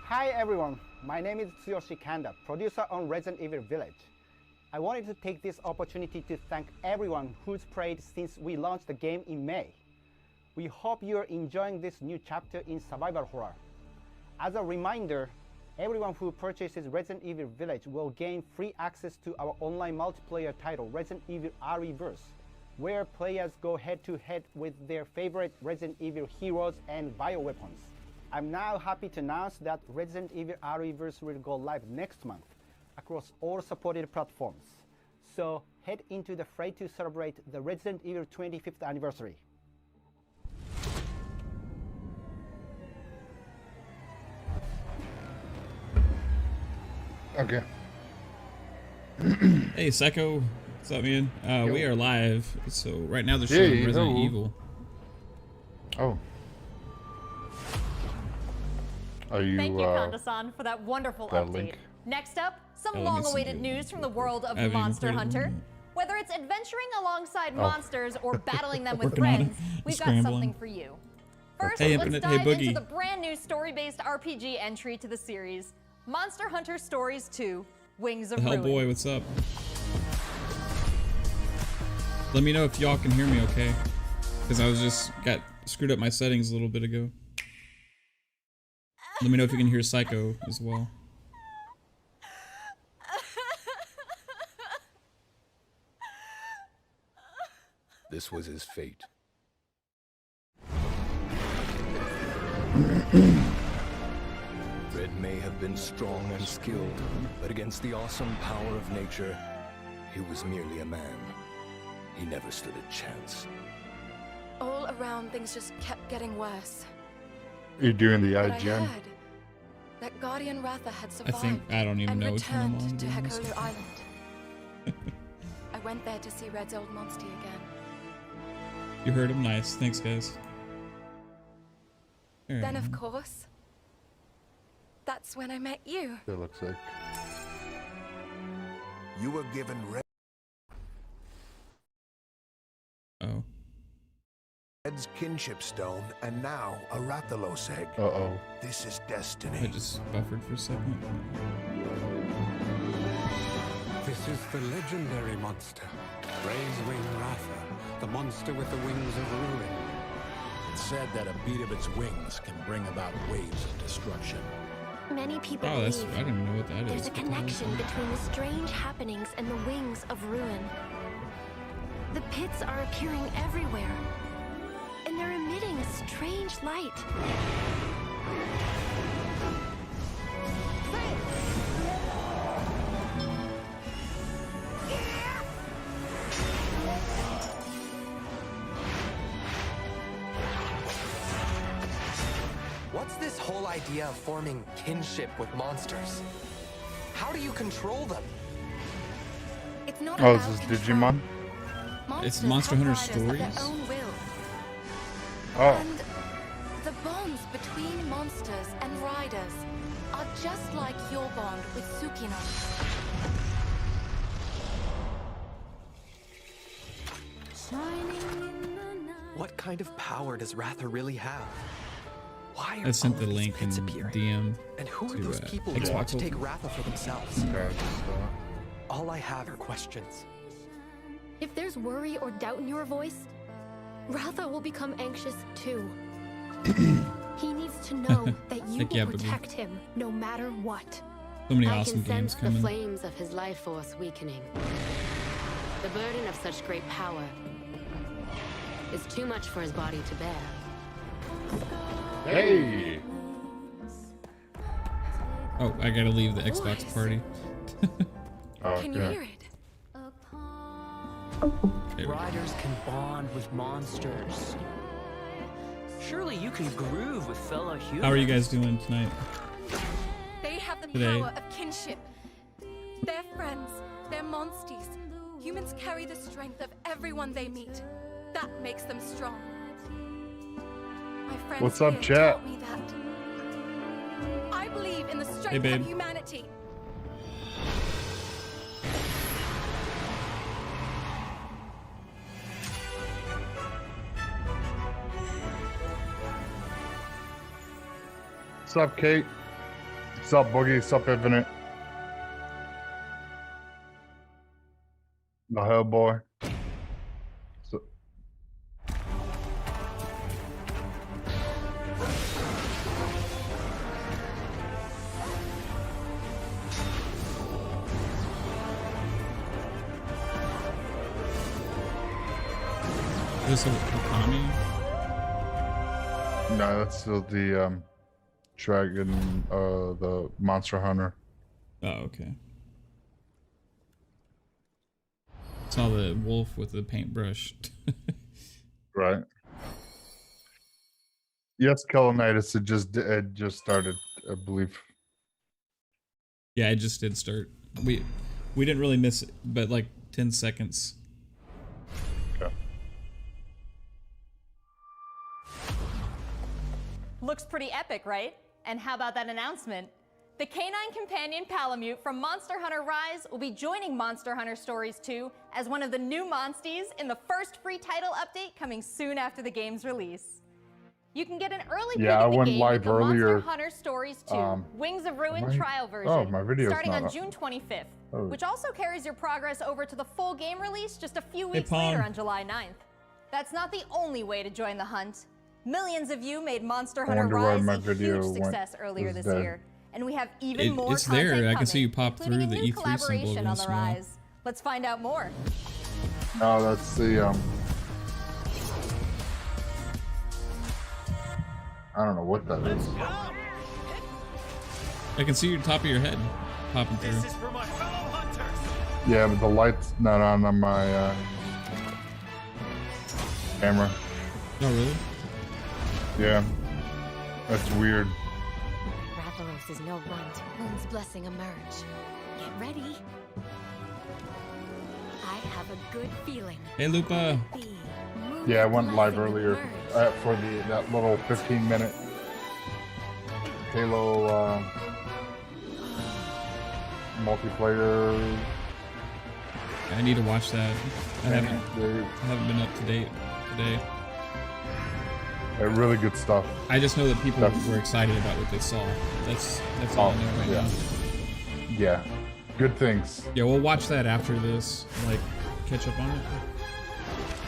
Hi everyone, my name is Tsuyoshi Kanda, producer on Resident Evil Village. I wanted to take this opportunity to thank everyone who's played since we launched the game in May. We hope you're enjoying this new chapter in survival horror. As a reminder, everyone who purchases Resident Evil Village will gain free access to our online multiplayer title Resident Evil R-Reverse, where players go head-to-head with their favorite Resident Evil heroes and bioweapons. I'm now happy to announce that Resident Evil R-Reverse will go live next month across all supported platforms. So head into the fray to celebrate the Resident Evil 25th anniversary. Okay. Hey Psycho, what's up, man? We are live, so right now they're showing Resident Evil. Oh. Are you? Thank you, Kanda-san, for that wonderful update. Link. Next up, some long-awaited news from the world of Monster Hunter. Whether it's adventuring alongside monsters or battling them with friends, we've got something for you. First, let's dive into the brand new story-based RPG entry to the series, Monster Hunter Stories 2: Wings of Ruin. Hellboy, what's up? Let me know if y'all can hear me okay, because I was just screwed up my settings a little bit ago. Let me know if you can hear Psycho as well. This was his fate. Red may have been strong and skilled, but against the awesome power of nature, he was merely a man. He never stood a chance. All around, things just kept getting worse. You're doing the But I IGN. heard that Guardian Ratha had survived I don't even and know which one I'm returned on. to to be honest. Hekolu Island. I went there to see Red's old monstie again. You heard him, nice. Thanks, guys. All right. Then, of course, that's when I met you. It looks like. You were given Red's kinship stone, and now a Rathalos egg. Uh-oh. This is destiny. I just buffered for a second. This is the legendary monster, Ray's Wing Ratha, the monster with the wings of ruin. It's said that a beat of its wings can bring about waves of destruction. Many people Oh, that's, believe I don't even know what that there's is. a connection between the strange happenings and the wings of ruin. The pits are appearing everywhere, and they're emitting a strange light. What's this whole idea of forming kinship with monsters? How do you control them? It's not Oh, about is this control. Digimon? It's Monsters Monster have Hunter riders of their Stories? own will. Oh. And the bonds between monsters and riders are just like your bond with Tsukino. What kind of power does Ratha really have? Why are I sent all the of these link in pits appearing? DM. And who are to, those people who Xbox want to Open. take Ratha for themselves? Okay, I just saw it. All I have are questions. If there's worry or doubt in your voice, Ratha will become anxious too. He needs to know that you Heck yeah, will baby. protect him no matter what. So many I awesome can games sense the coming. flames of his life force weakening. The burden of such great power is too much for his body to bear. Hey! Oh, I gotta leave the Xbox party. Oh, Can you okay. hear it? There we go. Riders can bond with monsters. Surely you can groove with fellow humans. How are you guys doing tonight? They have the Today. power of kinship. They're friends. They're monsties. Humans carry the strength of everyone they meet. That makes them strong. My friends What's up, here chat? taught me that. I believe in the strength Hey, babe. of humanity. What's up, Kate? Sup, Boogie? Sup, Infinite? The Hellboy. So, Is this a Okami? no, that's still the dragon, the monster hunter. Oh, okay. Saw the wolf with the paintbrush. Right. Yes, Killanitis. It just started, I believe. Yeah, it just did start. We didn't really miss it, but like 10 seconds. Okay. Looks pretty epic, right? And how about that announcement? The canine companion Palamute from Monster Hunter Rise will be joining Monster Hunter Stories 2 as one of the new monsties in the first free title update coming soon after the game's release. You can get an early peek at the game with the Monster Hunter Stories 2 Wings of Ruin trial version starting on June 25th, which also carries your progress over to the full game release just a few weeks later on July 9th. That's not the only way to join the hunt. Millions of you made Monster Hunter Rise a huge success earlier this year. And we have even more it's content there. coming, I can see you pop through the including a new E3 symbol collaboration on the once in a while. rise. Let's find out more. No, that's the I don't know what that is. I can see your top of your head popping through. This is for my fellow hunters. Yeah, but the light's not on my camera. Oh, really? Yeah. That's weird. Rathalos is no runt. Moon's blessing emerge. Get ready. I have a good feeling. Hey, Lupa. Yeah, I went live earlier for that little 15-minute Halo multiplayer. I need to watch that. I haven't been up to date today. Really good stuff. I just know that people were excited about what they saw. That's all I know right now. Yeah, good things. Yeah, we'll watch that after this. Like, catch up on it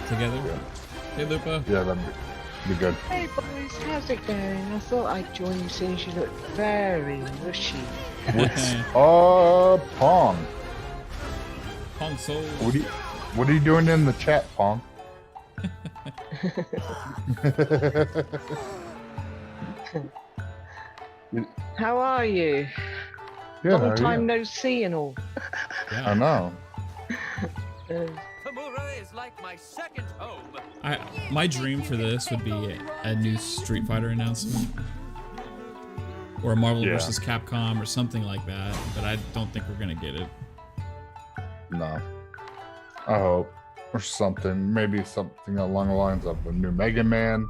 together. Yeah. Hey, Lupa. Yeah, that'd be good. Hey boys, how's it going? I thought I'd join you since you look very mushy. Pong. Pong Soul. What are you doing in the chat, Pong? How are you? Yeah, long time no see and all. Yeah. I know. Tamura is like my second home. My dream for this would be a new Street Fighter announcement. Or a Marvel vs. Capcom or something like that, but I don't think we're gonna get it. No. I hope. Or something. Maybe something along the lines of a new Mega Man.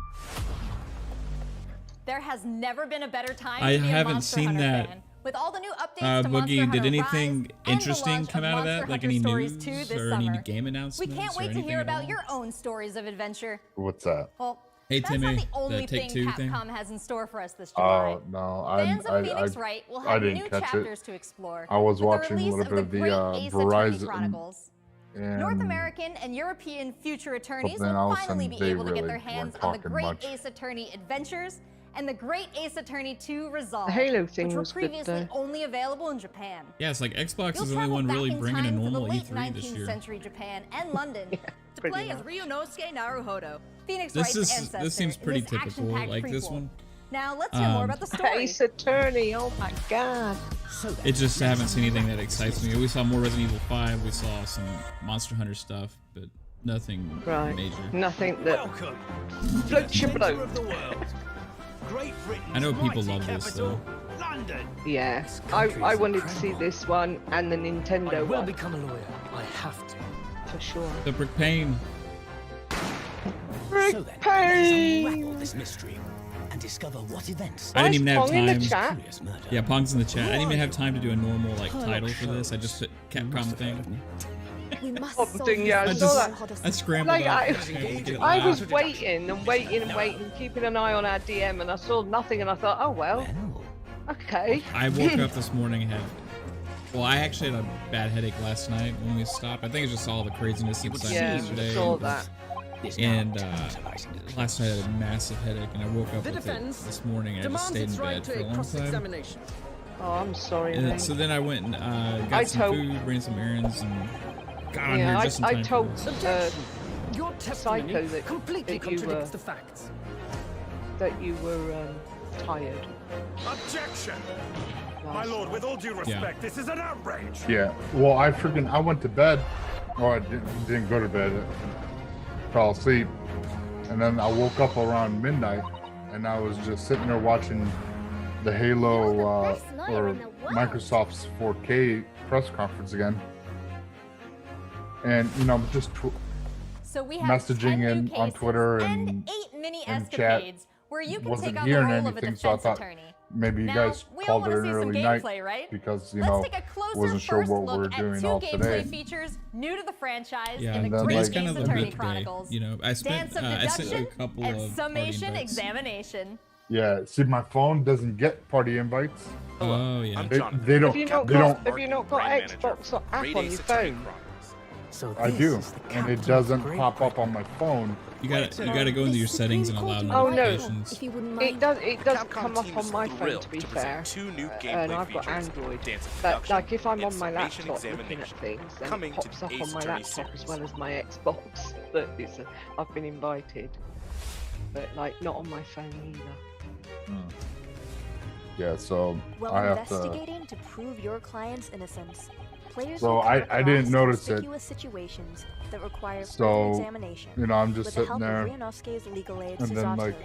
There has never been a better time I to be a haven't Monster seen Hunter that. fan. With all the new updates to Monster Boogie, Hunter did anything Rise interesting and the come launch out of Monster that? Like Hunter any Stories news 2 this or any summer. game announcements? We can't or wait to anything hear at about all? your own stories of adventure. What's that? Well, Hey, that's Timmy, not the only the thing Take-Two thing? Capcom has in store for us this July. Oh, no. Fans of Phoenix Wright will have didn't new catch chapters it. to explore. I was with watching a release little bit of the Great Ace Attorney Verizon. Chronicles. And North American and European future attorneys then will all of a finally sudden be they able to get really their hands weren't on the talking Great much. Ace Attorney Adventures and the Great Ace Attorney 2 Resolve, The Halo thing which were was good, previously though. only available in Japan. Yeah, it's like Xbox You'll is the only travel one back really in bringing a time to the normal late E3 this 19th year. century Japan and London to pretty play as much. Ryunosuke Naruhodo, Phoenix This Wright's is ancestor. this seems in pretty this typical. action-packed Like this prequel. one. Now let's hear more about the story. Ace Attorney, oh my god. It just haven't seen anything that excites me. We saw more Resident Evil 5. We saw some Monster Hunter stuff, but nothing major. Nothing that floats your boat. I know people love this though. Yeah, I wanted to see this one and the Nintendo I will one. become a lawyer. I have to. For sure. The Brick Pain. Brick So then, Pain! let us unravel this mystery and discover what events. I didn't even have Pong in the time. chat? Curious murder. Yeah, Pong's in the chat. I didn't even have time to do a normal like title for this. I just put Capcom thing. We must Something, yeah, I I saw just that. I scrambled Like, up. I Scrambled to get was live. waiting and waiting and waiting, keeping an eye on our DM, and I saw nothing, and I thought, oh well. Okay. I woke up this morning and I actually had a bad headache last night when we stopped. I think it's just all the craziness inside yesterday. Saw that. And last night I had a massive headache, and I woke up with it this morning, and I just stayed in bed for a long time. Oh, I'm sorry. And so then I went and got some food, ran some errands, and got on here just in time. I told Your Psycho that completely contradicts the facts. That you were tired. Objection! My lord, with all due respect, this is an outrage! Yeah, well, I went to bed. Oh, I didn't go to bed. Fell asleep. And then I woke up around midnight, and I was just sitting there watching the Halo or Microsoft's 4K press conference again. And, just so we have messaging in on Twitter and 8 mini escapades chat. Where you can wasn't take on the hearing role of a anything, so I defense thought attorney. maybe you guys called it an early night, right? because Let's take a closer wasn't sure first what we look were at doing 2 all gameplay today. features new to the franchise Yeah, in the then, Great today's like, kind Games of the Attorney weekday. Chronicles. I sent Dance of I sent Deduction a couple and of Summation party invites. Examination. Yeah, see, my phone doesn't get party invites. Oh yeah. They don't. Have you not got Xbox or app on your phone? I do, and it doesn't pop up on my phone. You gotta go into your settings and allow notifications. It does come up on my phone, to be fair, and I've got Android. But like if I'm on my laptop looking at things, then it pops up on my laptop as well as my Xbox. But I've been invited, but like not on my phone either. Yeah, so While I have to. investigating to prove your client's innocence, players So will come I didn't across notice it. conspicuous situations that require So, further examination. I'm just with sitting the there, help of Ryunosuke's legal aid, and then Suzato, like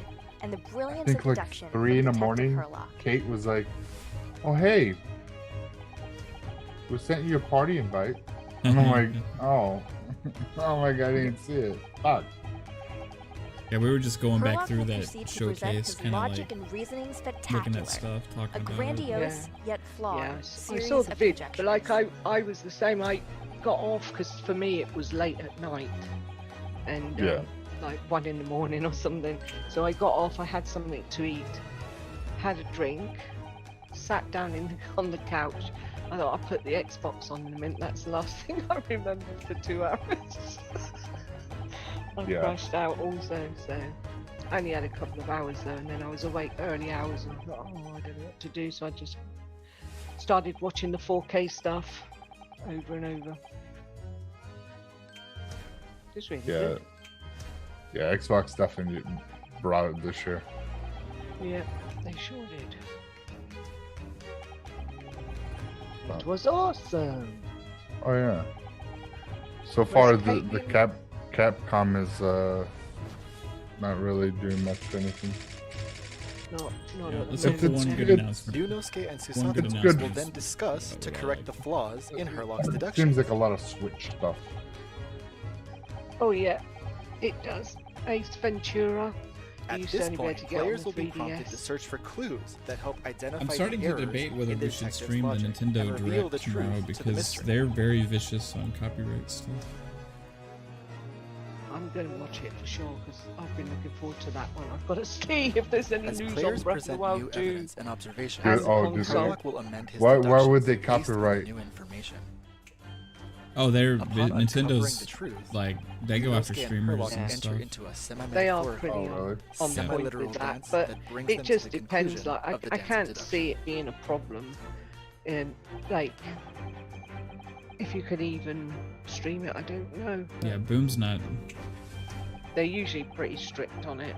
and the I brilliance think of like deduction 3 in the from morning, Detective Herlock. Kate was like, "Oh hey, we sent you a party invite," and I'm like, "Oh, oh my god, I didn't see it. Fuck." Yeah, we were just going back Herlock through will that proceed to present showcase, his kind of logic like and reasoning looking spectacular. at stuff, A talking about it. grandiose yet flawed Yeah, I series saw the of vid, projections. but like I was the same. I got off because for me it was late at night, and like 1 in the morning or something. So I got off. I had something to eat, had a drink, sat down on the couch. I thought I'll put the Xbox on in a minute. That's the last thing I remember for 2 hours. I crashed out also, so I only had a couple of hours though, and then I was awake early hours and I thought, oh, I don't know what to do, so I just started watching the 4K stuff over and over. It's really good. Yeah, Xbox definitely brought it this year. Yeah, they sure did. It was awesome. Oh yeah. So far, the Capcom is not really doing much of anything. Not at let's the hope for moment. one good announcement. Ryunosuke and One good Susato announcement. will then discuss to correct the flaws in Herlock's It deduction. seems like a lot of Switch stuff. Oh yeah, it does. Ace Ventura. I At used this to only be able point, to get on players the will be prompted 3DS. to search for clues that help identify I'm starting the to errors debate whether in the we should detective's stream the logic Nintendo and reveal the Direct tomorrow truth to the because mystery. they're very vicious on copyright stuff. I'm going to watch it for sure because I've been looking forward to that one. I've got to see if there's any As news on players Breath of the present Wild new 2. evidence and observations, and Pong did Soul. they? Herlock will amend his Why deductions would they based on the copyright? new information. Oh, they're Upon uncovering Nintendo's the truth, like they go after Ryunosuke and streamers Herlock and enter stuff. into a They are semi-metaphorical, pretty on point semi-literal with that, dance but that brings it them just to the depends. conclusion Like of the I dance can't deduction. see it being a problem, in like if you could even stream it. I don't know. Yeah, Boom's not. They're usually pretty strict on it.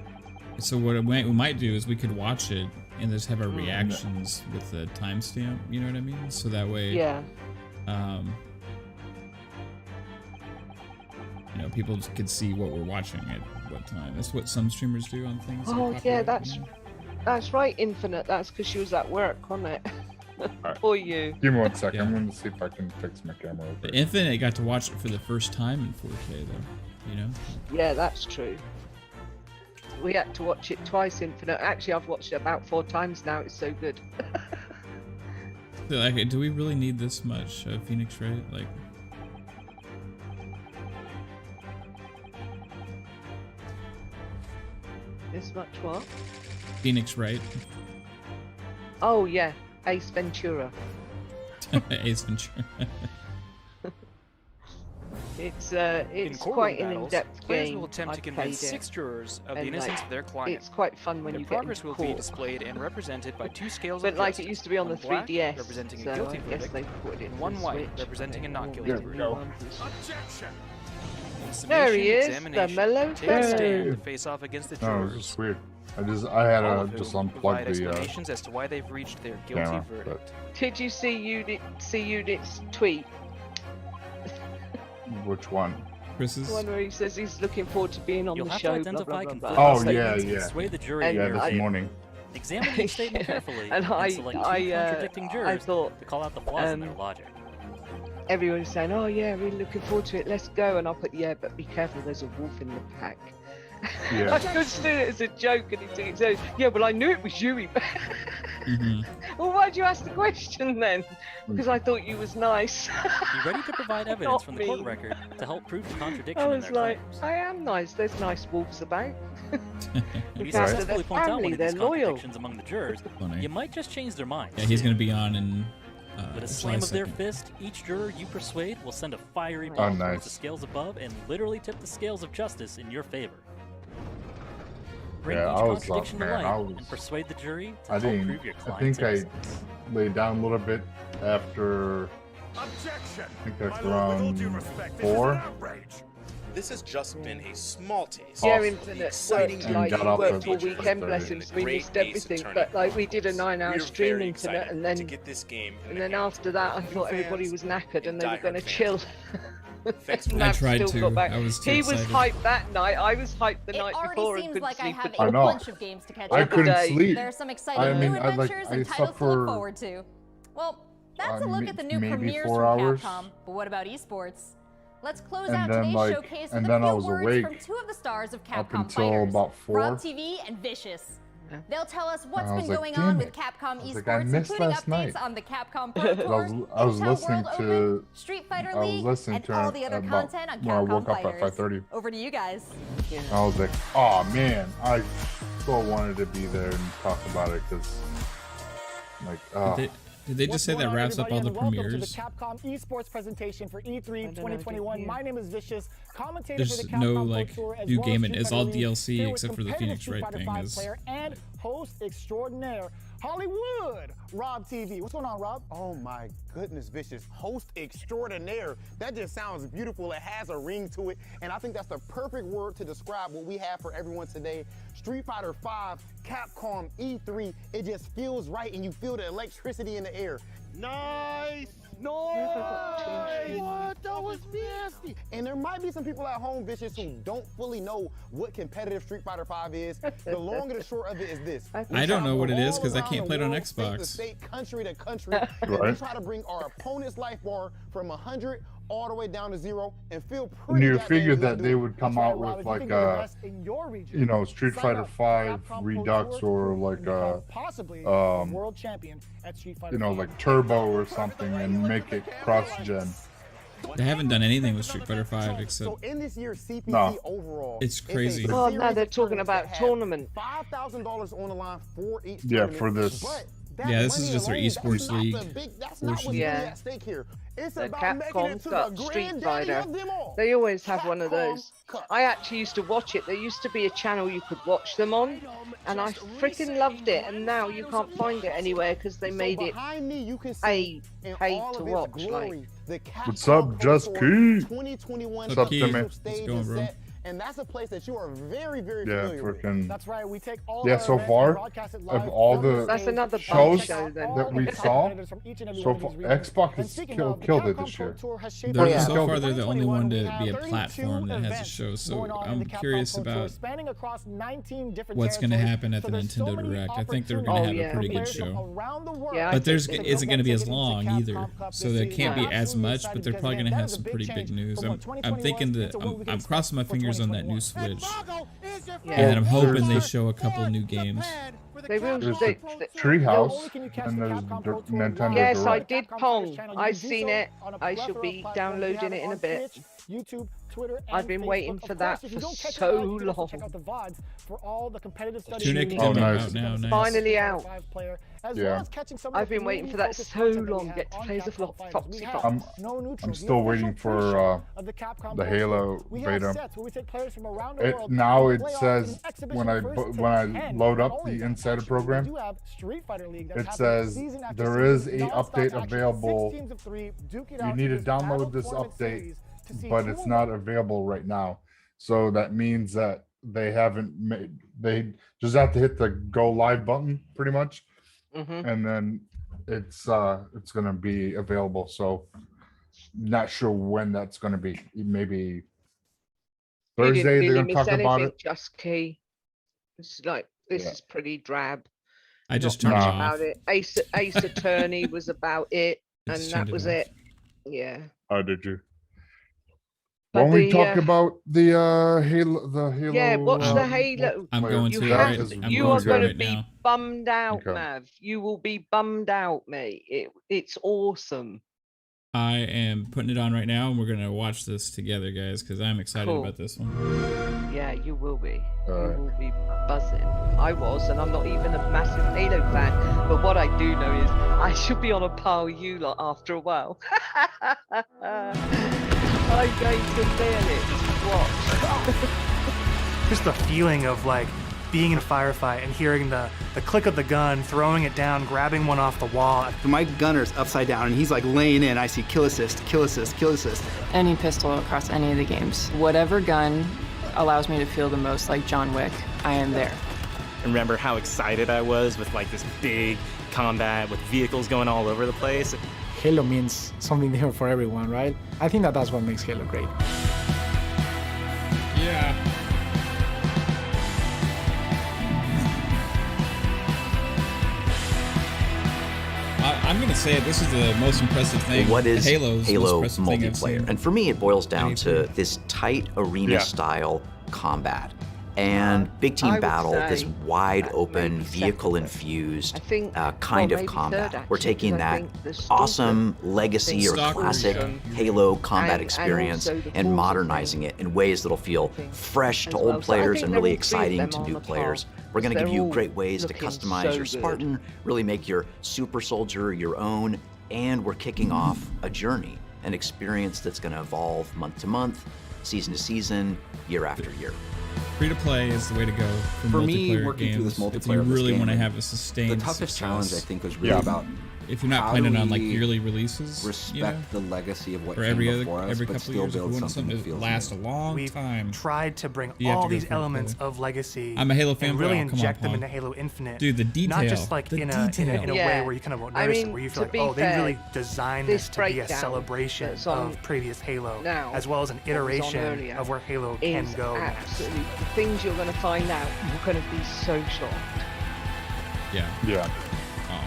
So what we might do is we could watch it and just have our reactions with the timestamp. You know what I mean? So that way, Yeah. You know, people could see what we're watching at what time. That's what some streamers do on things. like Oh yeah, copyright, that's you know? that's right, Infinite. That's because she was at work on it. For you. Give me 1 second. I'm going to see if I can fix my camera. Real The quick. Infinite got to watch it for the first time in 4K though. You know. Yeah, that's true. We had to watch it twice, Infinite. Actually, I've watched it about 4 times now. It's so good. So, like, do we really need this much Phoenix Wright? Like, This much what? Phoenix Wright. Oh yeah, Ace Ventura. Ace Ventura. It's quite an in-depth players game. will attempt to convince 6 jurors of the innocence of their client. It's quite fun when Their you get progress into will court. be displayed and represented by 2 scales But of like justice. it used to be on the One black, 3DS, representing so a guilty I guess verdict, they put it and into one the white, Switch. representing a not guilty There we go. Objection! In There he summation, is, the examination, mellow take a stand Hey. to face off against the No, it was jurors. just weird. I had All to of whom just provide unplug the explanations as to why they've reached their guilty camera. verdict. Did you see Unit's tweet? Which one? Chris's? The one where he says he's looking forward to being on You'll the have show. to blah, identify blah, blah, conflicting blah. Oh, statements yeah, and yeah. sway the jury And in Yeah, your this favor. morning. Examine each statement carefully And and select two contradicting I jurors thought, to call out the flaws in their logic. everyone was saying, "Oh yeah, really looking forward to it. Let's go." And I put, "Yeah, but be careful. There's a wolf in the pack." Yeah. I just did it as a joke, and he took it so. Yeah, well, I knew it was you. Well, why'd you ask the question then? Because I thought you was nice. Be ready to provide evidence Not from the court me. record to help prove the I contradiction in was their like, claims. I am nice. There's nice wolves about. If you Look after successfully their point out one family. of They're these loyal. contradictions among the jurors, Funny. you might just change their minds. Yeah, he's gonna be on in. With a July slam of their 2nd. fist, each juror you persuade will send a fiery Oh, ball towards nice. the scales above and literally tip the scales of justice in your favor. Bring Yeah, each I was contradiction to man, light I was. and persuade the jury to I help didn't. prove your I client's think I innocence. laid down a little bit after. Objection! I think that's My lord, with all around due respect, this is an 4. outrage. This has just been a small taste. Yeah, of the Infinite exciting worked And like got off worked at all weekend, 6:30. bless him, so we Great missed Ace everything. Attorney. But like we did a 9-hour We're stream very Infinite, excited and then to get this game in and the then hands after that, I of thought new everybody fans was knackered and they were diehard going to fans. chill. Thanks for I Nav tried still to. got back. I was too He was excited. hyped that night. I was hyped the It night already before and seems couldn't like I sleep have at I a know. bunch of games to catch I up couldn't on. sleep. There are some exciting I mean, new I adventures and slept titles to look for forward to. Well, that's a look at the new maybe premieres 4 from hours. Capcom. But what about esports? Let's close And out then, today's like, showcase and with then a I few was words awake from 2 of the stars of Capcom up until fighters, about 4. Rob TV and Vicious. They'll tell us what's I was been like, going damn on it. with Capcom I was esports, like, I missed including last updates night. on the Capcom Pro Tour, I was Intel listening World to. Open, Street Fighter I was League, listening and to all it the other about content on when I Capcom woke up at Fighters. 5:30. Over to you guys. I was like, oh man, I so wanted to be there and talk about it because, like, Did they just say that wraps up all the premieres? Capcom esports presentation for E3 2021. My name is Vicious, commentator There's for the Capcom no Pro like Tour, as new well game. as It's Street all Fighter League, DLC here with except for the competitive Phoenix Street Wright Fighter thing. V Is player and host extraordinaire, Hollywood, Rob TV. What's going on, Rob? Oh my goodness, Vicious. Host extraordinaire. That just sounds beautiful. It has a ring to it. And I think that's the perfect word to describe what we have for everyone today. Street Fighter V, Capcom E3. It just feels right and you feel the electricity in the air. Nice! What? That was nasty. And there might be some people at home, Vicious, who don't fully know what competitive Street Fighter V is. The long and the short of it is this. I don't know what it is because I can't play it on World, state to Xbox. state, country to country. And we Right. try to bring our opponent's life bar from 100 all the way down to 0 and feel and pretty you goddamn figured good that they doing would it. come out with like a, you know, Street Fighter V Redux or like a, possibly world champion at Street Fighter. you know, like Turbo or something and make it cross-gen. They haven't done anything with Street Fighter V except. So in this year's CPC No. overall, It's crazy. Oh, now they're talking about tournament. $5,000 on the line for each Yeah, tournament, for this. but that Yeah, this is money just their alone, esports league. That's not what's really Yeah. at stake here. It's The about making it Capcom's to got the Street granddaddy Fighter. of them all. They always have one of Capcom those. Cup. I actually used to watch it. There used to be a channel you could watch them on, and I freaking loved it. And now you can't find it anywhere because they made it behind me, you can pay in to all of its watch. glory, Like, the What's Capcom up, Pro Just Tour Key? 2021 What's up, Timmy? official What's stage going, is bro? set, and that's a place that you are very, very Yeah, familiar with. freaking. That's right. We take all Yeah, our so events far, and broadcast it live of all from the That's another shows bump show then. that we All saw, competitors from each and every so one of far, these regions. Xbox And has speaking killed of, it Capcom this Pro year. Tour has shaped They're, up yeah. so far, in they're the only 2021. one We to have be a 32 platform that has a events show. So going on in I'm the Capcom curious Pro Tour, about spanning across 19 different what's going to territories. happen at So the there's so Nintendo many Direct. I think they're going to Oh, have yeah. a pretty good players from show. around the world. Yeah, I But there's think isn't going to be as Capcom long Cup either, this so there season. can't be I'm as absolutely much. excited But they're because, probably man, going to that have is a some big pretty big change news. from what I'm 2020 thinking was that to what we can I'm crossing my expect for fingers on that new 2021. Switch, Yeah. and I'm hoping There's they the- show a couple new games. They will. There's They, the Treehouse, and there's the Nintendo yes, I Direct. did Pong. I've seen it. I shall be downloading it in a bit. YouTube, Twitter, and I've been Facebook. waiting for that If you for don't catch so it live, you can also long. check out the VODs for all the competitive studies. Tunic demo out now. Nice. Finally out. Player, as Yeah. well as catching some of I've the been waiting for that community-focused so content that we long. have Get to on play as a Capcom Foxy Fighters. We have Fox. No Neutral, I'm the still waiting official for pre-show of the Capcom the Pro Halo Tour. We have beta. sets where we take players from around the world Now and it play off says in an exhibition when I first when I to 10. load Not up only the that, Insider actually, program, we do have Street Fighter League that's it happening says season after there is season, a non-stop update action, 6 available. teams of 3, duke it You out need to in this battle download this tournament update, series to see but who it's will not available right now. So that means that they haven't made. They just have to hit the go live button pretty much, and then it's gonna be available. So not sure when that's gonna be. Maybe You didn't Thursday they're really gonna miss talk about anything, it. Just Key. It's like this is pretty drab. I just Not turned much it off. about it. Ace Attorney was about it, and just that turned it was off. it. Yeah. Oh, did you? But When we the, talk about the Halo, Yeah, watch the Halo. I'm going You to have- right. I'm you going are to going to right be now. bummed out, Okay. Mav. You will be bummed out, mate. It's awesome. I am putting it on right now, and we're gonna watch this together, guys, because I'm excited Cool. about this one. Yeah, you will be. Alright. You will be buzzing. I was, and I'm not even a massive Halo fan. But what I do know is I should be on a par with you lot after a while. I'm going to nail it. Watch. Just the feeling of like being in a firefight and hearing the click of the gun, throwing it down, grabbing one off the wall. My gunner's upside down and he's like laying in. I see kill assist, kill assist, kill assist. Any pistol across any of the games. Whatever gun allows me to feel the most like John Wick, I am there. Remember how excited I was with like this big combat with vehicles going all over the place. Halo means something different for everyone, right? I think that's what makes Halo great. Yeah. I'm gonna say this is the most impressive thing. What is Halo's Halo most impressive thing I've multiplayer? seen. And for me, it boils down to this tight arena-style combat and big I team would battle, this say wide that open, maybe vehicle-infused kind well, of maybe combat. third, We're actually, taking because I that think the Stalker awesome legacy or Stalker classic version Halo combat and experience also the and Forza modernizing it in ways that'll feel fresh to as well. old So I players think and there really will be three of exciting them to on new the players. pod, We're going to because give you they're all great ways to looking customize so your good. Spartan, really make your super soldier your own, and we're kicking off a journey, an experience that's going to evolve month to month, season to season, year after year. Free to play is the way to go For me, multiplayer working games through this multiplayer if you of this really game, want to have a sustained the toughest success. challenge I think was really about if you're not how planning do on like we yearly releases, respect you know, the legacy of what or came every before us, every but couple still years, if you build want something that to feels last a new. long We've time. tried to bring You have all to go these for it, elements Billy. of legacy. I'm a Halo fanboy. And really Oh, come on, inject them Paul. into Halo Infinite. Dude, the detail. Not just like the in a detail. way where you kind of won't I notice it, mean, where you to feel like, be oh, they fair, really designed this this to be a breakdown celebration that's on of previous Halo, now, as well as an what was on iteration earlier, of where Halo can is go next. absolutely the things you're going to find out. You're going to be so shocked. Yeah. Yeah.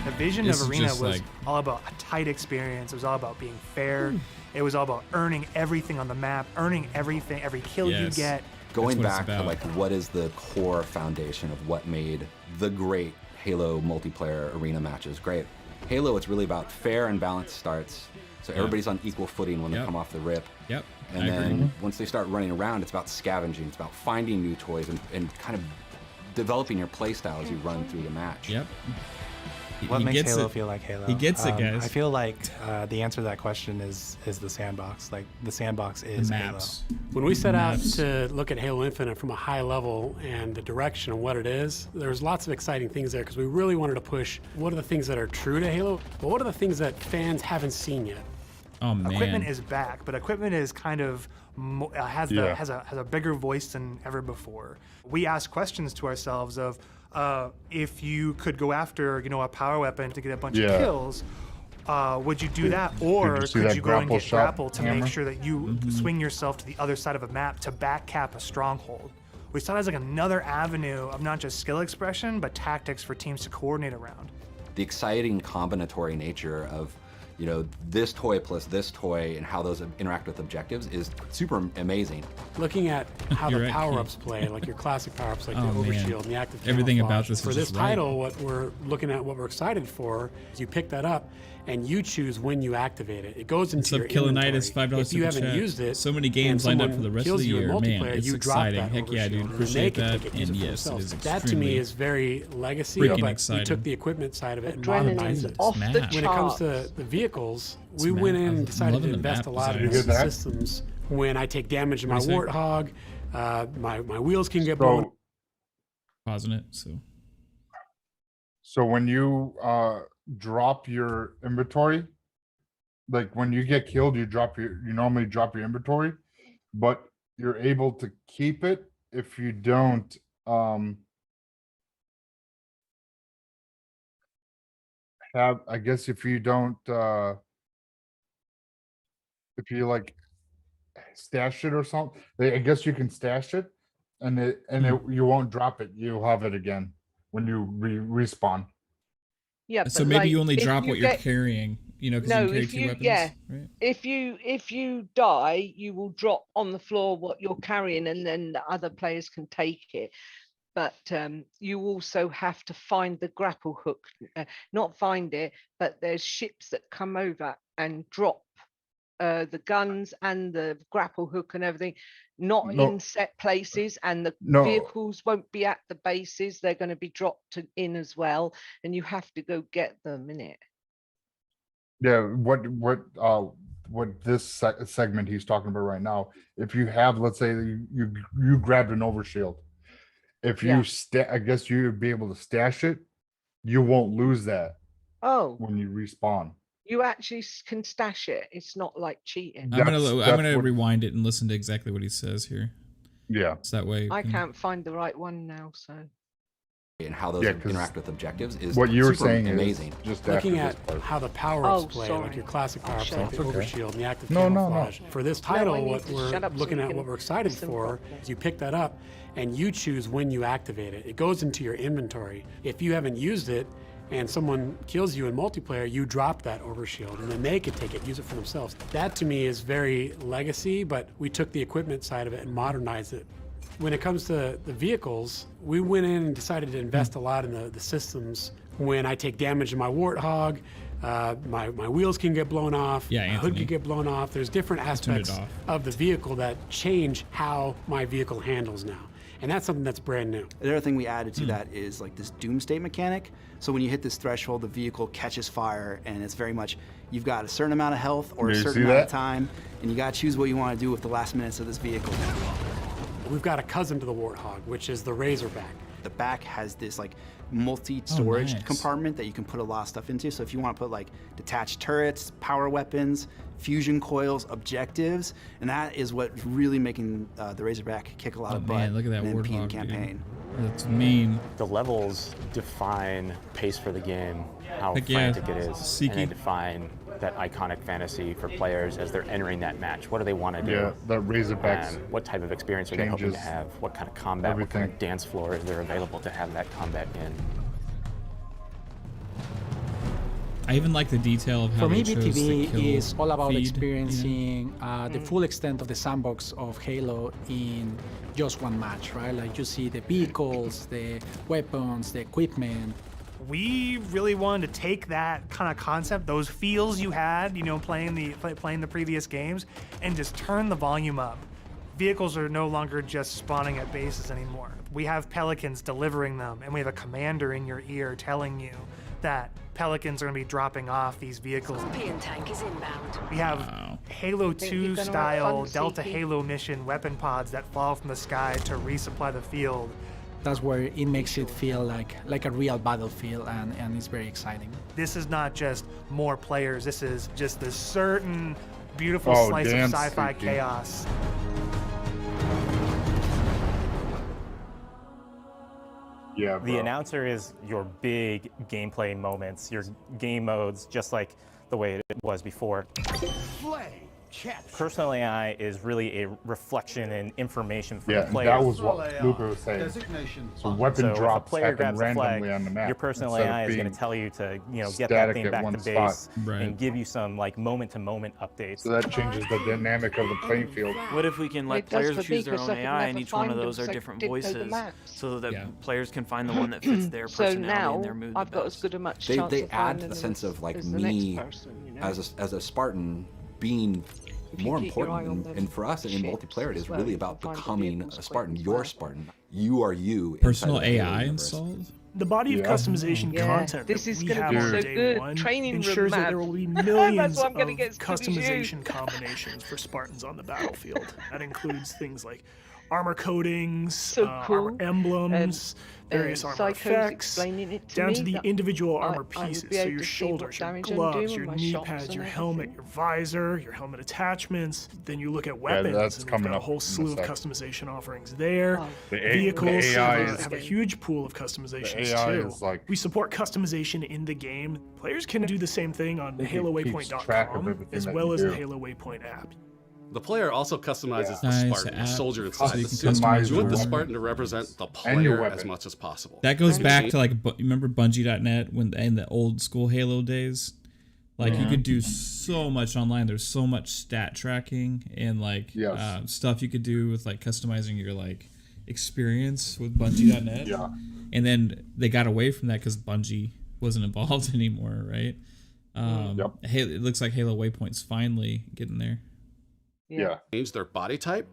The vision This of is Arena just was like- all about a tight experience. It was all about being fair. It was all about earning everything on the map, earning everything, every kill you Yes. get. Going That's what it's back to about. like what is the core foundation of what made the great Halo multiplayer arena matches great. Halo, it's really about fair and balanced starts, so Yeah. everybody's on equal footing when they Yep. come off the rip. Yep. And I then agree. once they start running around, it's about scavenging. It's about finding new toys and kind of developing your play style as you run through the match. Yep. What He makes gets Halo it. feel like Halo? He gets it, guys. I feel like the answer to that question is the sandbox. Like the sandbox is maps. Halo. When we set out Maps. to look at Halo Infinite from a high level and the direction of what it is, there's lots of exciting things there because we really wanted to push what are the things that are true to Halo, but what are the things that fans haven't seen yet? Oh man. Equipment is back, but equipment is kind of has a bigger voice than ever before. We ask questions to ourselves of if you could go after a power weapon to get a bunch of kills, would you do that, or you see could that you go and grapple get shot grapple to hammer? make sure that you swing yourself to the other side of a map to backcap a stronghold? We saw it as like another avenue of not just skill expression, but tactics for teams to coordinate around. The exciting combinatory nature of you know, this toy plus this toy and how those interact with objectives is super amazing. Looking at how the power-ups play, like your classic power-ups, like the overshield and the active everything camouflage. about this For is this just right. title, what we're looking at, what we're excited for, is you pick that up and you choose when you activate it. It goes into your Killanitis, inventory. $5 If you super haven't chat. used it, So many games and lined up someone for the rest of kills the you in year. Man, multiplayer, it's you drop exciting. that Heck yeah, overshield, dude. and then Appreciate they can that. take it, use And it for yes, it themselves. is That to me extremely is very legacy, freaking but exciting. we took the equipment side of it and Adrenaline's modernized it. off the When it comes to the vehicles, we went in and decided to invest a lot in the systems. When I take damage in my Warthog, my wheels can get blown. Pausing it, So when you drop your inventory, like when you get killed, you normally drop your inventory, but you're able to keep it if you don't have, I guess if you don't if you like stash it or something, I guess you can stash it and you won't drop it. You'll have it again when you respawn. Yeah, so maybe you only drop what you're carrying, you know, because you can carry two weapons. Yeah, right? if you die, you will drop on the floor what you're carrying, and then the other players can take it. But you also have to find the grapple hook, not find it, but there's ships that come over and drop the guns and the grapple hook and everything, not in set places, and the vehicles won't be at the bases. They're going to be dropped in as well, and you have to go get them in it. Yeah, what this segment he's talking about right now, if you have, let's say you grabbed an overshield, if you I guess you'd be able to stash it, you won't lose that when you respawn. You actually can stash it. It's not like cheating. I'm gonna rewind it and listen to exactly what he says here. Yeah, so that way I can't find the right one now. So. And how those interact with objectives is what you were saying amazing. Just looking at how the power-ups play, like your classic power-ups, like the overshield and the active camouflage. For this title, what we're looking at, what we're excited for, is you pick that up and you choose when you activate it. It goes into your inventory. If you haven't used it, and someone kills you in multiplayer, you drop that overshield, and then they can take it, use it for themselves. That to me is very legacy, but we took the equipment side of it and modernized it. When it comes to the vehicles, we went in and decided to invest a lot in the systems. When I take damage in my Warthog, my wheels can get blown off, my hood can get blown off. There's different aspects of the vehicle that change how my vehicle handles now. And that's something that's brand new. The other thing we added to that is like this doomsday mechanic. So when you hit this threshold, the vehicle catches fire, and it's very much, you've got a certain amount of health or a certain amount of time, and you got to choose what you want to do with the last minutes of this vehicle. We've got a cousin to the Warthog, which is the Razorback. The back has this like multi-storage compartment that you can put a lot of stuff into. So if you want to put like detached turrets, power weapons, fusion coils, objectives, and that is what's really making the Razorback kick a lot of butt. Man, look at that in the Warthog campaign. That's mean. The levels define pace for the game, how Heck frantic it is, Seeky. and they define that iconic fantasy for players as they're entering that match. What do they want to do? Yeah, that Razorbacks. What type of experience are they hoping to have? What kind of combat? What kind of dance floor is there available to have that combat in? I even like the detail of how For me, they chose the BTV kill is all about feed, experiencing the full extent of the sandbox of Halo in just one match, right? Like you see the vehicles, the weapons, the equipment. We really wanted to take that kind of concept, those feels you had, you know, playing the previous games, and just turn the volume up. Vehicles are no longer just spawning at bases anymore. We have Pelicans delivering them, and we have a commander in your ear telling you that Pelicans are going to be dropping off these vehicles. Scorpion tank is inbound. We have Halo 2 style Delta Halo mission weapon pods that fall from the sky to resupply the field. That's where it makes it feel like a real battlefield, and it's very exciting. This is not just more players, this is just this certain beautiful slice of sci-fi chaos. Yeah, the announcer is your big gameplay moments, your game modes, just like the way it was before. Flame Personal AI is really a reflection and information from Yeah, the player. that was what Lupa was saying. So weapon drops happen randomly on the map. Your personal AI is going to tell you to, get that thing back to base and give you some like moment-to-moment updates. So that changes the dynamic of the playing field. What if we can let players choose their own AI, and each one of those are different voices, so that players can find the one that fits their personality and their mood the I've got best? as good a much They chance of add finding the sense of like as the me next person, you know? as a Spartan being more important, and for us in multiplayer, it is really about becoming a Spartan. Your Spartan. You are you. Personal AI installed. The body of customization content this that is we gonna have be on so day good. one Training room ensures that there map. will be That's millions why I'm of gonna get as good as you. customization combinations for Spartans on the battlefield. That includes things like armor coatings, armor emblems, various armor effects, down to the individual armor pieces. So your shoulders, your gloves, your knee pads, your helmet, your visor, your helmet attachments. Then you look at weapons, that's and we've coming got a up whole in a slew of sec. customization offerings there. The Vehicles AI have a huge pool of customizations AI too. is like- We support customization in the game. Players can do the same thing on Keeps track of HaloWaypoint.com everything as that well you as do. the Halo Waypoint app. The player also customizes the Nice Spartan, the app. soldier So inside you the can suit. customize You want the your Spartan to represent the And your player weapon. as much as possible. That goes back to like, you remember Bungie.net when in the old school Halo days? Like you could do so much online. There's so much stat tracking and like stuff you could do with like customizing your like experience with Bungie.net. Yeah. And then they got away from that because Bungie wasn't involved anymore, right? It looks like Halo Waypoint's finally getting there. Yeah. Change their body type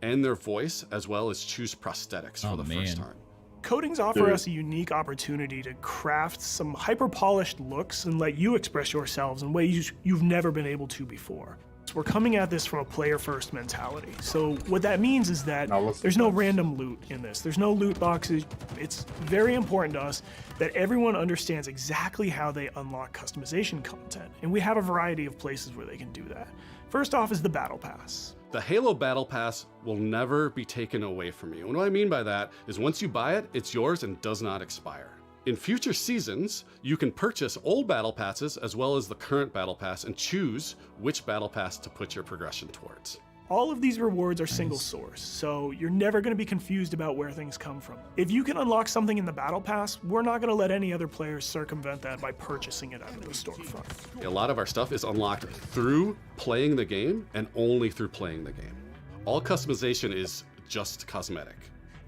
and their voice, as well as choose prosthetics for the first time. Coatings offer us a unique opportunity to craft some hyper-polished looks and let you express yourselves in ways you've never been able to before. So we're coming at this from a player-first mentality. So what that means is that there's no random loot in this. There's no loot boxes. It's very important to us that everyone understands exactly how they unlock customization content. And we have a variety of places where they can do that. First off is the Battle Pass. The Halo Battle Pass will never be taken away from you. And what I mean by that is once you buy it, it's yours and does not expire. In future seasons, you can purchase old Battle Passes as well as the current Battle Pass and choose which Battle Pass to put your progression towards. All of these rewards are single source, so you're never going to be confused about where things come from. If you can unlock something in the Battle Pass, we're not going to let any other players circumvent that by purchasing it out of the storefront. A lot of our stuff is unlocked through playing the game and only through playing the game. All customization is just cosmetic.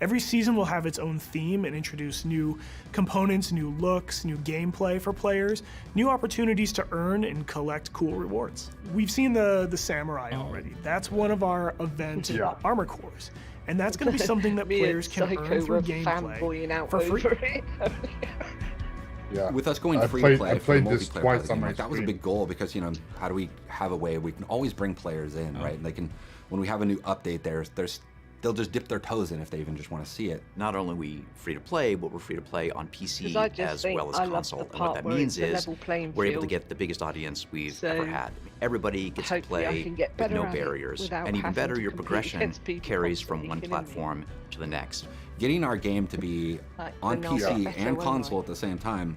Every season will have its own theme and introduce new components, new looks, new gameplay for players, new opportunities to earn and collect cool rewards. We've seen the Samurai already. That's one of our event armor cores. And that's going to be something that players can earn through gameplay for free. Yeah. With us going free play for the multiplayer part of the game, like, that was a big goal because, how do we have a way we can always bring players in, right? And they can, when we have a new update, they'll just dip their toes in if they even just want to see it. Not only are we free to play, but we're free to play on PC as well as console. And what that means is we're able to get the biggest audience we've ever had. Everybody gets to play with no barriers. And even better, your progression carries from one platform to the next. Getting our game to be on PC and console at the same time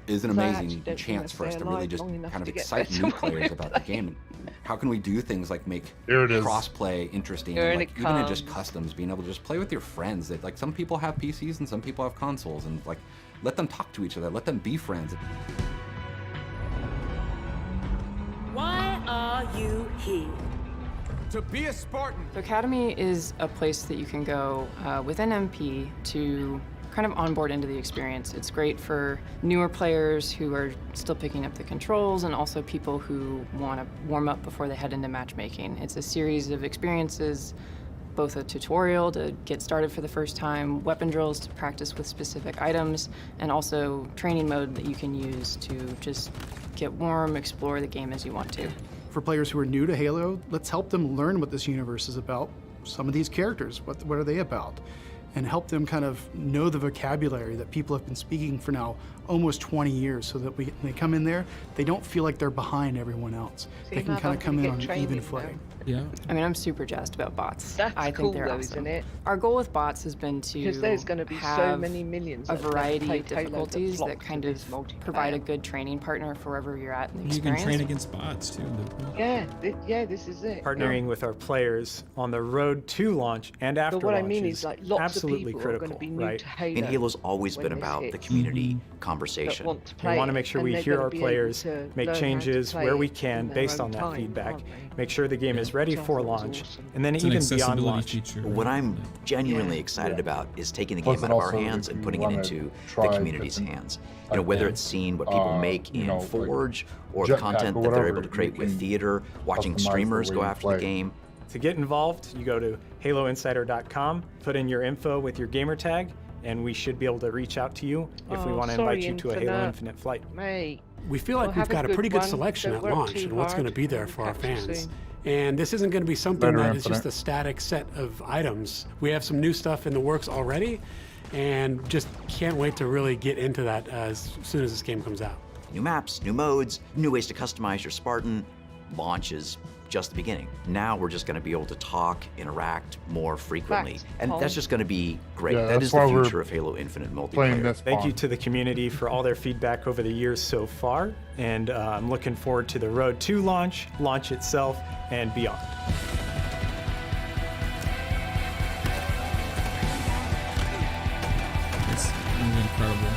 is an amazing chance for us to really just kind of excite new players about the game. How can we do things like make cross-play interesting, and like even in just customs, being able to just play with your friends. That like some people have PCs and some people have consoles, and like let them talk to each other, let them be friends. Why are you here? To be a Spartan. The Academy is a place that you can go with an MP to kind of onboard into the experience. It's great for newer players who are still picking up the controls and also people who want to warm up before they head into matchmaking. It's a series of experiences, both a tutorial to get started for the first time, weapon drills to practice with specific items, and also training mode that you can use to just get warm, explore the game as you want to. For players who are new to Halo, let's help them learn what this universe is about. Some of these characters, what are they about? And help them kind of know the vocabulary that people have been speaking for now almost 20 years, so that when they come in there, they don't feel like they're behind everyone else. They can kind of come in on an even footing. Yeah. I mean, I'm super jazzed about bots. That's I cool, think they're though, awesome. isn't it? Our goal with bots has been to Because there's going to be so have many millions a that have variety played of Halo difficulties that flock to kind of this multiplayer. provide a good training partner for wherever you're at in the You experience. can train against bots too. Yeah, this is it. Partnering with our players on the road to launch and after But what I launch mean is is, like, lots absolutely of people critical, are going to be new right? to Halo. And Halo's always been about the community conversation. Want to We play want to it, make sure and we they're hear gonna our be able players, to learn make how to changes play where it we in can their based own on that time, feedback, aren't they? make sure the game is ready Which I for thought was launch, awesome. and then It's an even beyond accessibility launch. feature. What I'm genuinely Yeah. excited Yeah. about is taking the Plus game it out of our also, hands if and you putting it wanna into the try community's different, hands. You know, whether it's seeing what people make in Forge or the Jetpack content or that they're whatever, able to create you with can theater, watching customize the streamers way go you after the play. game. To get involved, you go to HaloInsider.com, put in your info with your gamer tag, and we should be able to reach out to you if we want to invite you to a Halo Infinite flight. Mate. We feel like Well, we've have a got a good pretty good one. selection Don't at work launch too and what's going to hard. be there for our Catch you fans. soon. And this isn't going to be something Better that is just Infinite. a static set of items. We have some new stuff in the works already, and just can't wait to really get into that as soon as this game comes out. New maps, new modes, new ways to customize your Spartan. Launch is just the beginning. Now we're just going to be able to talk, interact more frequently. Facts, And Paul. that's just going to be great. Yeah, That that's is the why we're future of Halo Infinite playing multiplayer. this Thank you Pong. to the community for all their feedback over the years so far, and I'm looking forward to the road to launch, launch itself, and beyond. It's really incredible.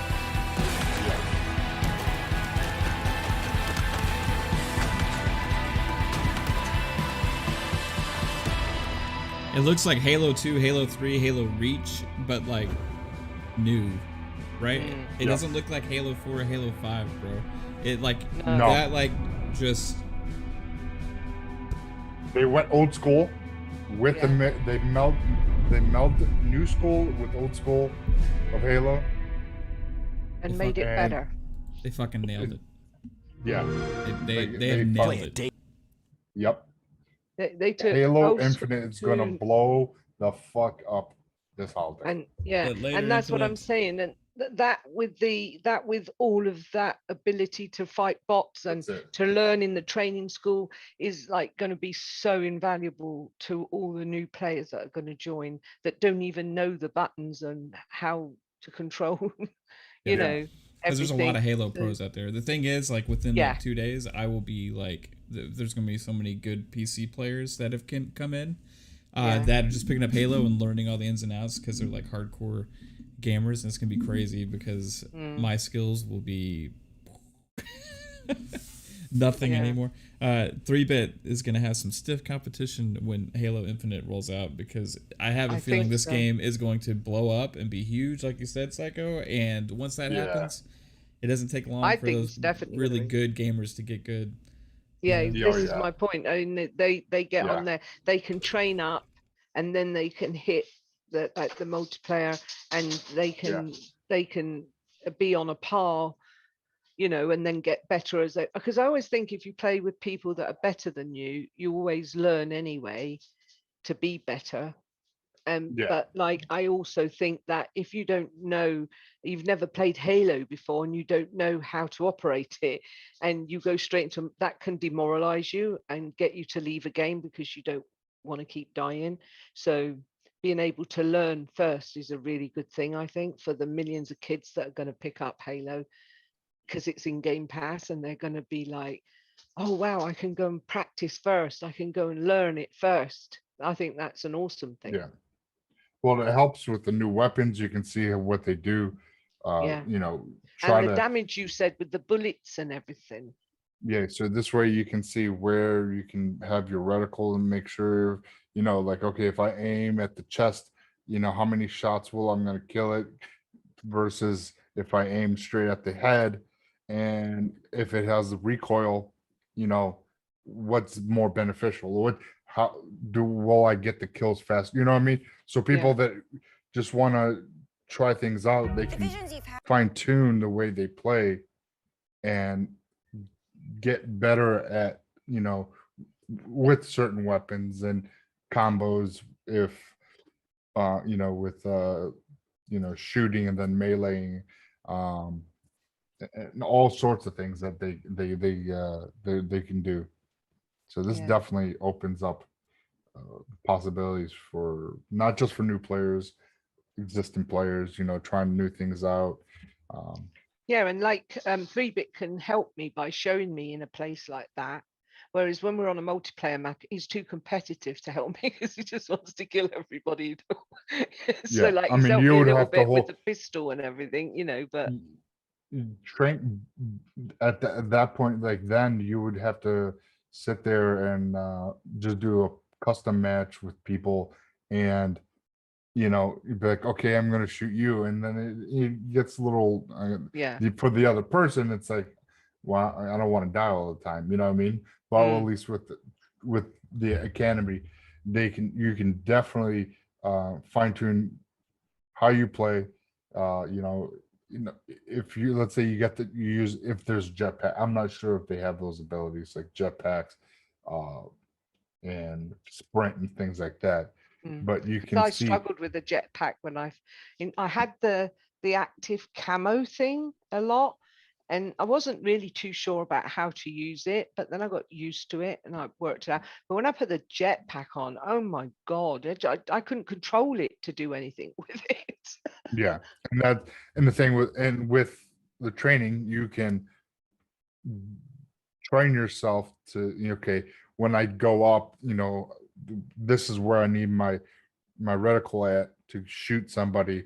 It looks like Halo 2, Halo 3, Halo Reach, but like new, right? It Yep. doesn't look like Halo 4 or Halo 5, bro. It like No. that like just They went old school with the they meld new school with old school of Halo. And made it better. they fucking nailed it. Yeah. They have nailed it. Yep. They took Halo old Infinite is gonna school blow the fuck up this holiday. And yeah, But later and that's what I'm Infinite- saying. And that with all of that ability to fight bots and That's it. to learn in the training school is like going to be so invaluable to all the new players that are going to join that don't even know the buttons and how to control, you know. Because there's a lot of Halo everything. pros out there. The thing is, like within Yeah. like 2 days, I will be like, there's gonna be so many good PC players that have come in, that are just picking up Halo and learning all the ins and outs because they're like hardcore gamers, and it's gonna be crazy because my skills will be nothing anymore. 3-bit is gonna have some stiff competition when Halo Infinite rolls out because I have a feeling think this so. game is going to blow up and be huge, like you said, Psycho. And once that happens, it doesn't take long I for think those it's definitely really gonna good gamers to get good. Yeah, Yeah, this is my point. I mean, they get on there, they can train up, and then they can hit the multiplayer, and they can be on a par, you know, and then get better as they. Because I always think if you play with people that are better than you, you always learn anyway to be better. But like, I also think that if you don't know, you've never played Halo before and you don't know how to operate it, and you go straight into that, can demoralize you and get you to leave a game because you don't want to keep dying. So being able to learn first is a really good thing, I think, for the millions of kids that are going to pick up Halo because it's in Game Pass, and they're going to be like, oh wow, I can go and practice first, I can go and learn it first. I think that's an awesome thing. Yeah. Well, it helps with the new weapons. You can see what they do. You know, try and the to damage you said with the bullets and everything. Yeah, so this way you can see where you can have your reticle and make sure, you know, like, okay, if I aim at the chest, you know, how many shots will I'm going to kill it versus if I aim straight at the head, and if it has the recoil, you know, what's more beneficial? Will I get the kills fast? You know what I mean? So people that just want to try things out, they can fine tune the way they play and get better at, you know, with certain weapons and combos, if you know, with you know, shooting and then meleeing, and all sorts of things that they can do. So this definitely opens up possibilities for not just for new players, existing players, trying new things out. Yeah, and like 3-Bit can help me by showing me in a place like that. Whereas when we're on a multiplayer map, he's too competitive to help me because he just wants to kill everybody. So like he's helped me a little bit with the pistol and everything, but train at that point, like then you would have to sit there and just do a custom match with people, and you'd be like, okay, I'm gonna shoot you, and then it gets a little for the other person. It's like, well, I don't want to die all the time, you know what I mean? Well, at least with the academy, you can definitely fine tune how you play. If you, let's say you get you use, if there's jetpack, I'm not sure if they have those abilities like jetpacks and sprint and things like that. But you can see. I struggled with the jetpack when I had the active camo thing a lot, and I wasn't really too sure about how to use it, but then I got used to it and I worked it out. But when I put the jetpack on, oh my God, I couldn't control it to do anything with it. Yeah, and the thing with the training, you can train yourself to, okay, when I go up, this is where I need my reticle at to shoot somebody,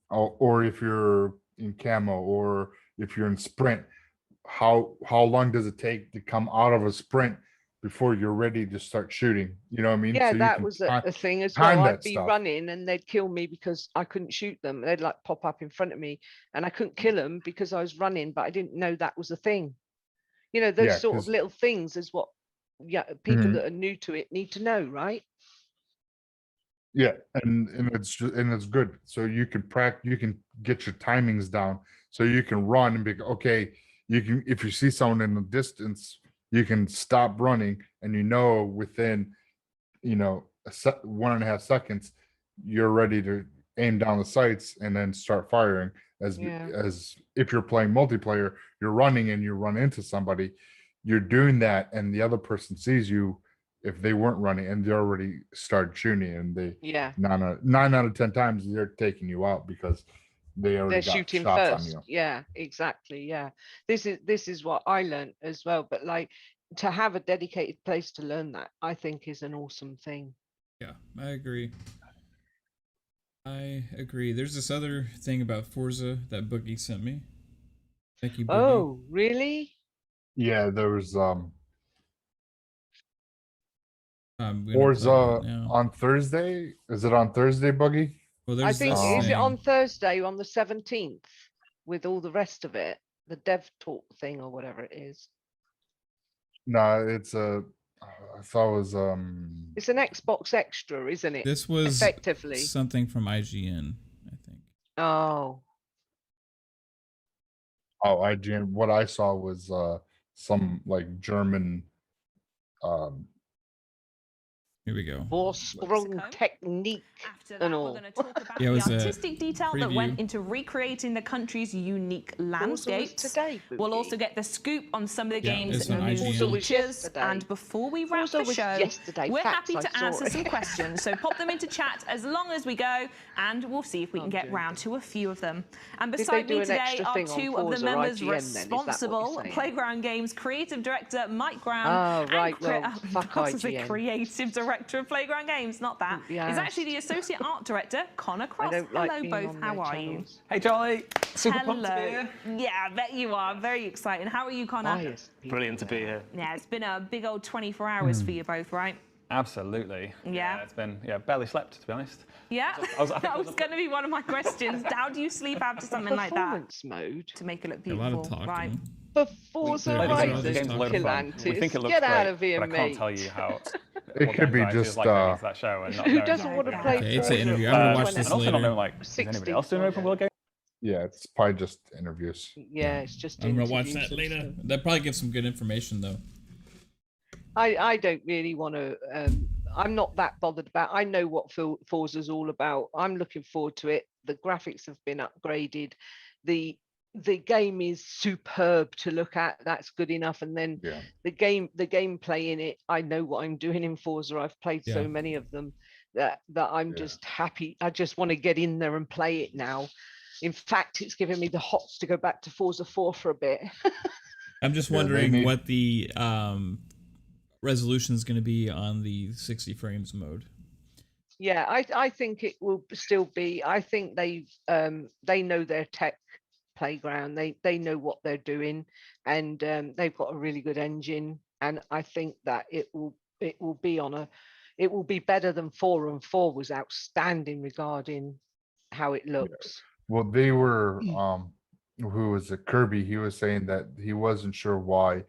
or if you're in camo, or if you're in sprint, how long does it take to come out of a sprint before you're ready to start shooting? You know what I mean? Yeah, so that was a thing as well. I'd be running and they'd kill me because I couldn't shoot them. They'd like pop up in front of me and I couldn't kill them because I was running, but I didn't know that was a thing. Those sort of little things is what people that are new to it need to know, right? Yeah, and it's good. So you can you can get your timings down, so you can run and be okay. You can, if you see someone in the distance, you can stop running, and within 1.5 seconds, you're ready to aim down the sights and then start firing. As if you're playing multiplayer, you're running and you run into somebody, you're doing that, and the other person sees you. If they weren't running and they already started shooting, and they 9 out of 10 times they're taking you out because they're shooting first. On you. Yeah, exactly. Yeah, this is what I learned as well. But like to have a dedicated place to learn that, I think is an awesome thing. Yeah, I agree. There's this other thing about Forza that Boogie sent me. Thank you, Boogie. Oh, really? Yeah, there was Forza on Thursday. Is it on Thursday, Buggy? Well, I think is it on Thursday on the 17th with all the rest of it, the dev talk thing or whatever it is. No, it's I thought it was it's an Xbox Extra, isn't it? This was effectively something from IGN, I think. Oh, IGN. What I saw was some like German here we go. Vorsprung technique and all. We're going to talk about the artistic detail that went into recreating the country's unique landscapes. We'll also get the scoop on some of the game's new features. And before we wrap the show, we're happy to answer some questions. So pop them into chat as long as we go, and we'll see if we can get round to a few of them. And beside me today are two of the members responsible: Playground Games creative director Mike Graham and creative director of Playground Games, not that. Is actually the associate art director, Connor Cross. Hello, both. How are you? Hey, Charlie. Super pumped to be here. Yeah, I bet you are. Very exciting. How are you, Connor? Brilliant to be here. Yeah, it's been a big old 24 hours for you both, right? Absolutely. Yeah. It's been barely slept, to be honest. Yeah, that was going to be one of my questions. How do you sleep after something like that? Performance mode to make it look beautiful, a lot of talking. right? Forza Horizon, Killanitis. We think it looks Get great, out of here, but mate. I can't tell you how. It could be just that show and who doesn't want to play? Okay, it's an interview. I'm gonna watch this later. Is anybody else doing open world game? Yeah, it's probably just interviews. Yeah, it's just. I'm gonna watch that later. That probably gives some good information though. I don't really want to. I'm not that bothered about. I know what Forza's all about. I'm looking forward to it. The graphics have been upgraded. The the game is superb to look at. That's good enough. And then the gameplay in it, I know what I'm doing in Forza. I've played so many of them that I'm just happy. I just want to get in there and play it now. In fact, it's giving me the hots to go back to Forza 4 for a bit. I'm just wondering what the resolution is going to be on the 60 frames mode. Yeah, I think it will still be. I think they know their tech playground. They know what they're doing, and they've got a really good engine. And I think that it will be better than 4, and 4 was outstanding regarding how it looks. Well, they were who was it? Kirby. He was saying that he wasn't sure why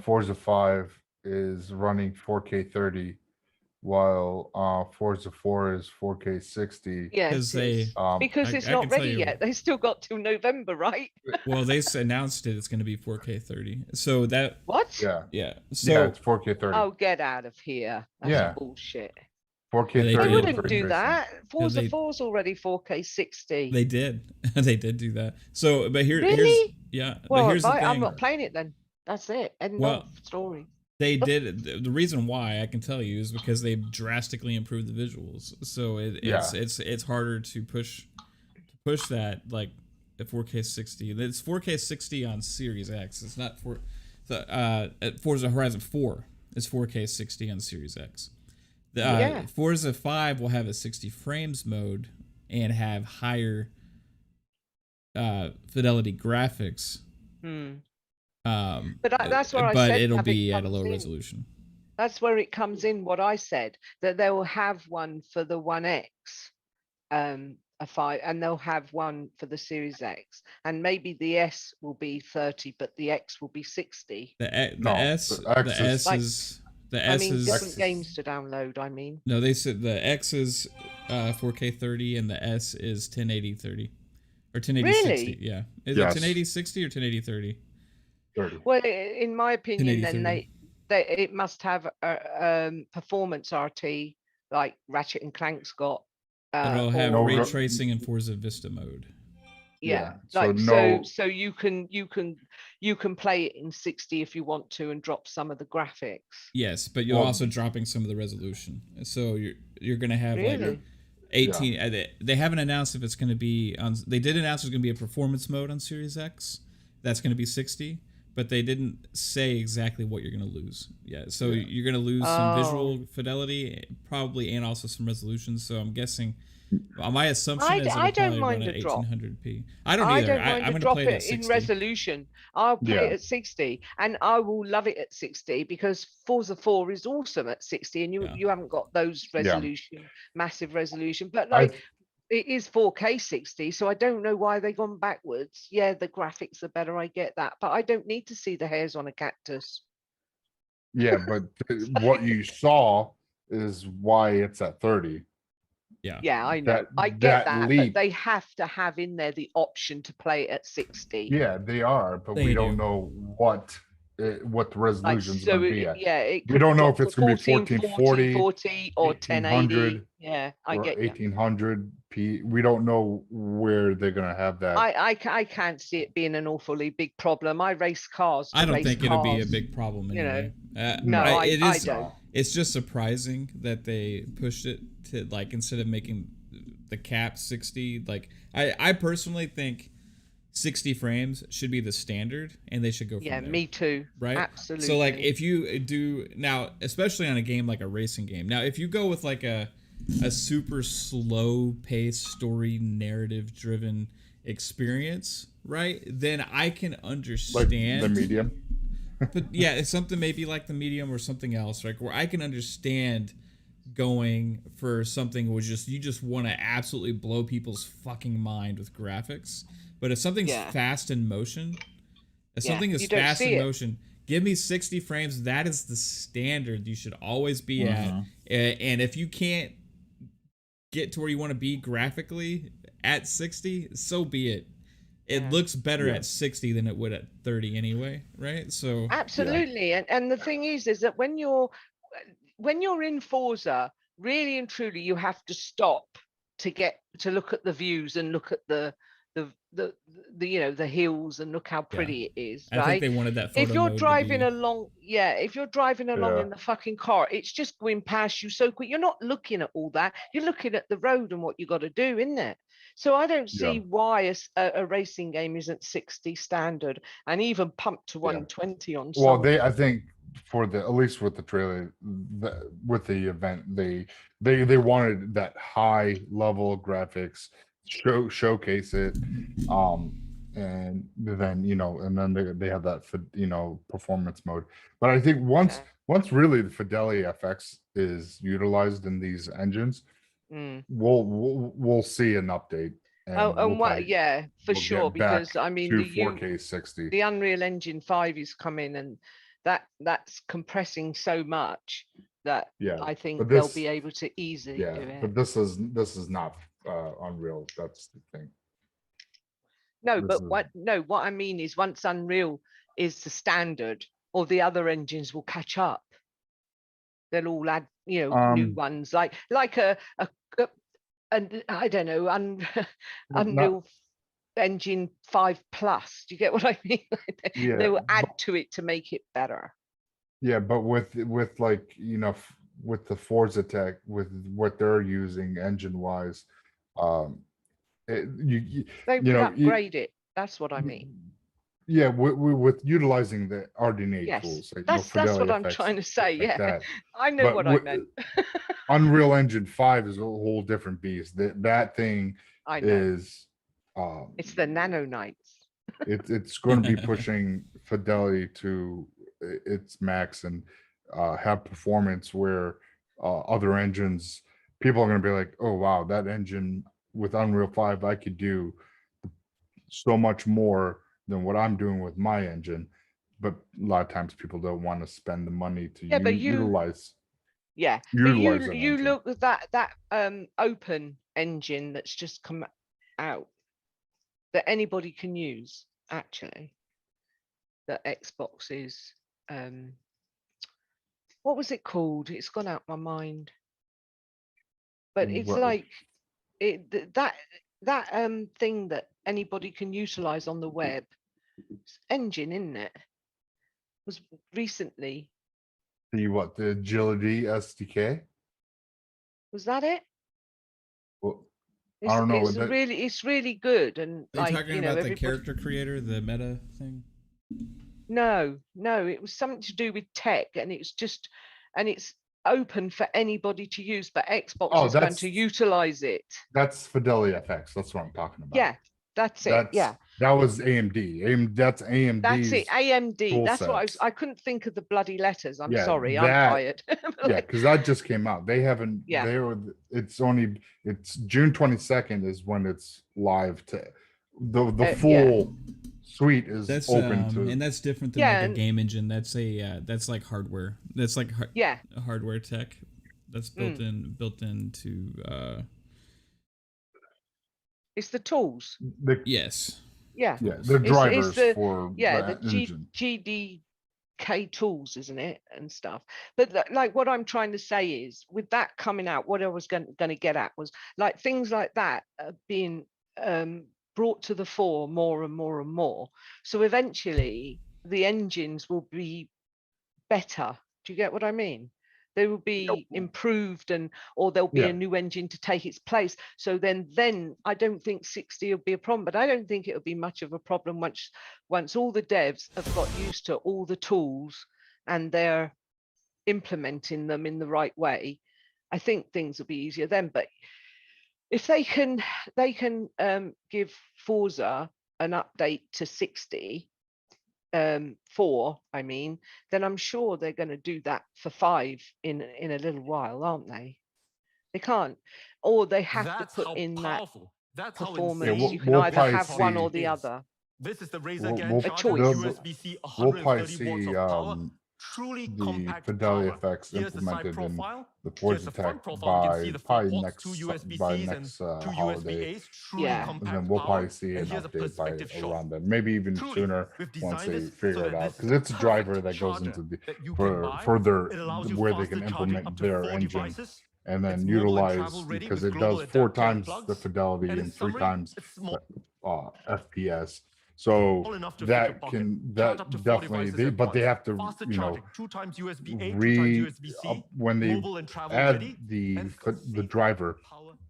Forza 5 is running 4K 30 while Forza 4 is 4K 60. Yeah, because it's not ready yet. They still got till November, right? Well, they announced it's going to be 4K 30. So that what? Yeah. So it's 4K 30. Oh, get out of here! That's bullshit. 4K 30. They wouldn't do that. Forza 4's already 4K 60. They did. They did do that. So, but here's well, but here's the thing. I'm not playing it then. That's it. End of story. They did. The reason why I can tell you is because they drastically improved the visuals. So it's harder to push that like at 4K 60. It's 4K 60 on Series X. It's not at Forza Horizon 4. It's 4K 60 on Series X. Forza 5 will have a 60 frames mode and have higher fidelity graphics. But that's where I said. But it'll be at a low resolution. That's where it comes in. What I said, that they will have one for the 1X, a 5, and they'll have one for the Series X, and maybe the S will be 30, but the X will be 60. The S is different games to download. I mean, no, they said the X is 4K 30 and the S is 1080 30 or 1080 60. Yeah, is it 1080 60 or 1080 30? 30. Well, in my opinion, then it must have performance RT like Ratchet and Clank's got. It'll have ray tracing and Forza Vista mode. Yeah, so you can play it in 60 if you want to and drop some of the graphics. Yes, but you're also dropping some of the resolution. So you're gonna have like 18. Yeah. They haven't announced if it's gonna be on. They did announce there's gonna be a performance mode on Series X. That's gonna be 60. But they didn't say exactly what you're going to lose. So you're going to lose some visual fidelity, probably, and also some resolution. So I'm guessing, my assumption is I don't mind at 1800p. I don't either. I'm going to drop it in resolution. I'll play it at 60, and I will love it at 60 because Forza 4 is awesome at 60, and you haven't got those resolution, massive resolution. But it is 4K 60, so I don't know why they've gone backwards. Yeah, the graphics are better, I get that, but I don't need to see the hairs on a cactus. Yeah, but what you saw is why it's at 30. Yeah, I know. I get that, but they have to have in there the option to play it at 60. Yeah, they are, but we don't know what the resolution is going to be at. Yeah, we don't know if it's going to be 1440 or 1080. Yeah, I get 1800p. We don't know where they're going to have that. I can't see it being an awfully big problem. I race cars. I don't think it'll be a big problem anyway. I don't. It's just surprising that they pushed it to like instead of making the cap 60. Like I personally think 60 frames should be the standard, and they should go from there. Me too. Right? Absolutely. So like if you do now, especially on a game like a racing game. Now if you go with like a super slow paced story narrative driven experience, right? Then I can understand like the medium. But yeah, it's something maybe like the medium or something else, right? Where I can understand going for something where you just want to absolutely blow people's fucking mind with graphics. But if something's fast in motion, give me 60 frames. That is the standard you should always be at. And if you can't get to where you want to be graphically at 60, so be it. It looks better at 60 than it would at 30 anyway, right? So absolutely. And the thing is that when you're in Forza, really and truly, you have to stop to look at the views and look at the the hills and look how pretty it is, right? I think they wanted that photo if you're mode driving to be... along, if you're driving along in the fucking car, it's just going past you so quick. You're not looking at all that. You're looking at the road and what you got to do, isn't it? So I don't see why a racing game isn't 60 standard and even pumped to 120 on some. Well, I think for at least with the trailer, with the event, they wanted that high level of graphics, showcase it, and then and then they have that performance mode. But I think once really the Fidelity FX is utilized in these engines, we'll see an update. For sure, because I mean the 4K 60, the Unreal Engine 5 is coming, and that's compressing so much that I think they'll be able to easily do it. But this is not Unreal. That's the thing. No, what I mean is once Unreal is the standard, all the other engines will catch up. They'll all add new ones like and I don't know, Unreal Engine 5 Plus. Do you get what I mean? They will add to it to make it better. Yeah, but with like with the Forza tech, with what they're using engine wise, they would upgrade it. That's what I mean. Yeah, with utilizing the RDNA tools. Like, that's what I'm trying to say. Yeah, I know what I meant. Unreal Engine 5 is a whole different beast. That thing is. It's the Nano Knights. It's going to be pushing fidelity to its max and have performance where other engines, people are going to be like, oh wow, that engine with Unreal 5, I could do so much more than what I'm doing with my engine. But a lot of times people don't want to spend the money to utilize. Yeah, you look at that open engine that's just come out that anybody can use, actually, that Xbox is what was it called? It's gone out my mind, but it's like that thing that anybody can utilize on the web. It's engine, isn't it? Was recently the Agility SDK? Was that it? Well, I don't know. It's really good. And are you talking about the character creator, the meta thing? No, it was something to do with tech, and it's open for anybody to use, but Xbox is going to utilize it. That's Fidelity FX. That's what I'm talking about. Yeah, that's it. That was AMD. That's AMD. That's it. AMD. That's what I couldn't think of the bloody letters. I'm sorry. I'm tired. Because that just came out. They haven't. Yeah. It's June 22nd is when it's live. To the full suite is open to. And that's different than like a game engine. That's that's like hardware. That's like hardware tech. That's built into. It's the tools. Yes. Yeah. The drivers for the GDK tools, isn't it, and stuff. But like what I'm trying to say is, with that coming out, what I was going to get at was like things like that being brought to the fore more and more and more. So eventually, the engines will be better. Do you get what I mean? They will be improved, or there'll be a new engine to take its place. So then I don't think 60 will be a problem, but I don't think it'll be much of a problem once all the devs have got used to all the tools and they're implementing them in the right way. I think things will be easier then. But if they can give Forza an update to 60. 4, I mean, then I'm sure they're going to do that for 5 in a little while, aren't they? They can't, or they have to put in powerful. That performance. You can either have one or the other. This is the Razer a choice. USB-C 130 volts of power. Truly the Fidelity FX implemented in the Forza tech by probably next holiday. And then we'll probably see an update by around then, maybe even sooner once they figure it out, because it's a driver that goes into the further where they can implement their engine and then utilize, because it does 4 times the fidelity and 3 times FPS. So that definitely, but they have to, when they add the driver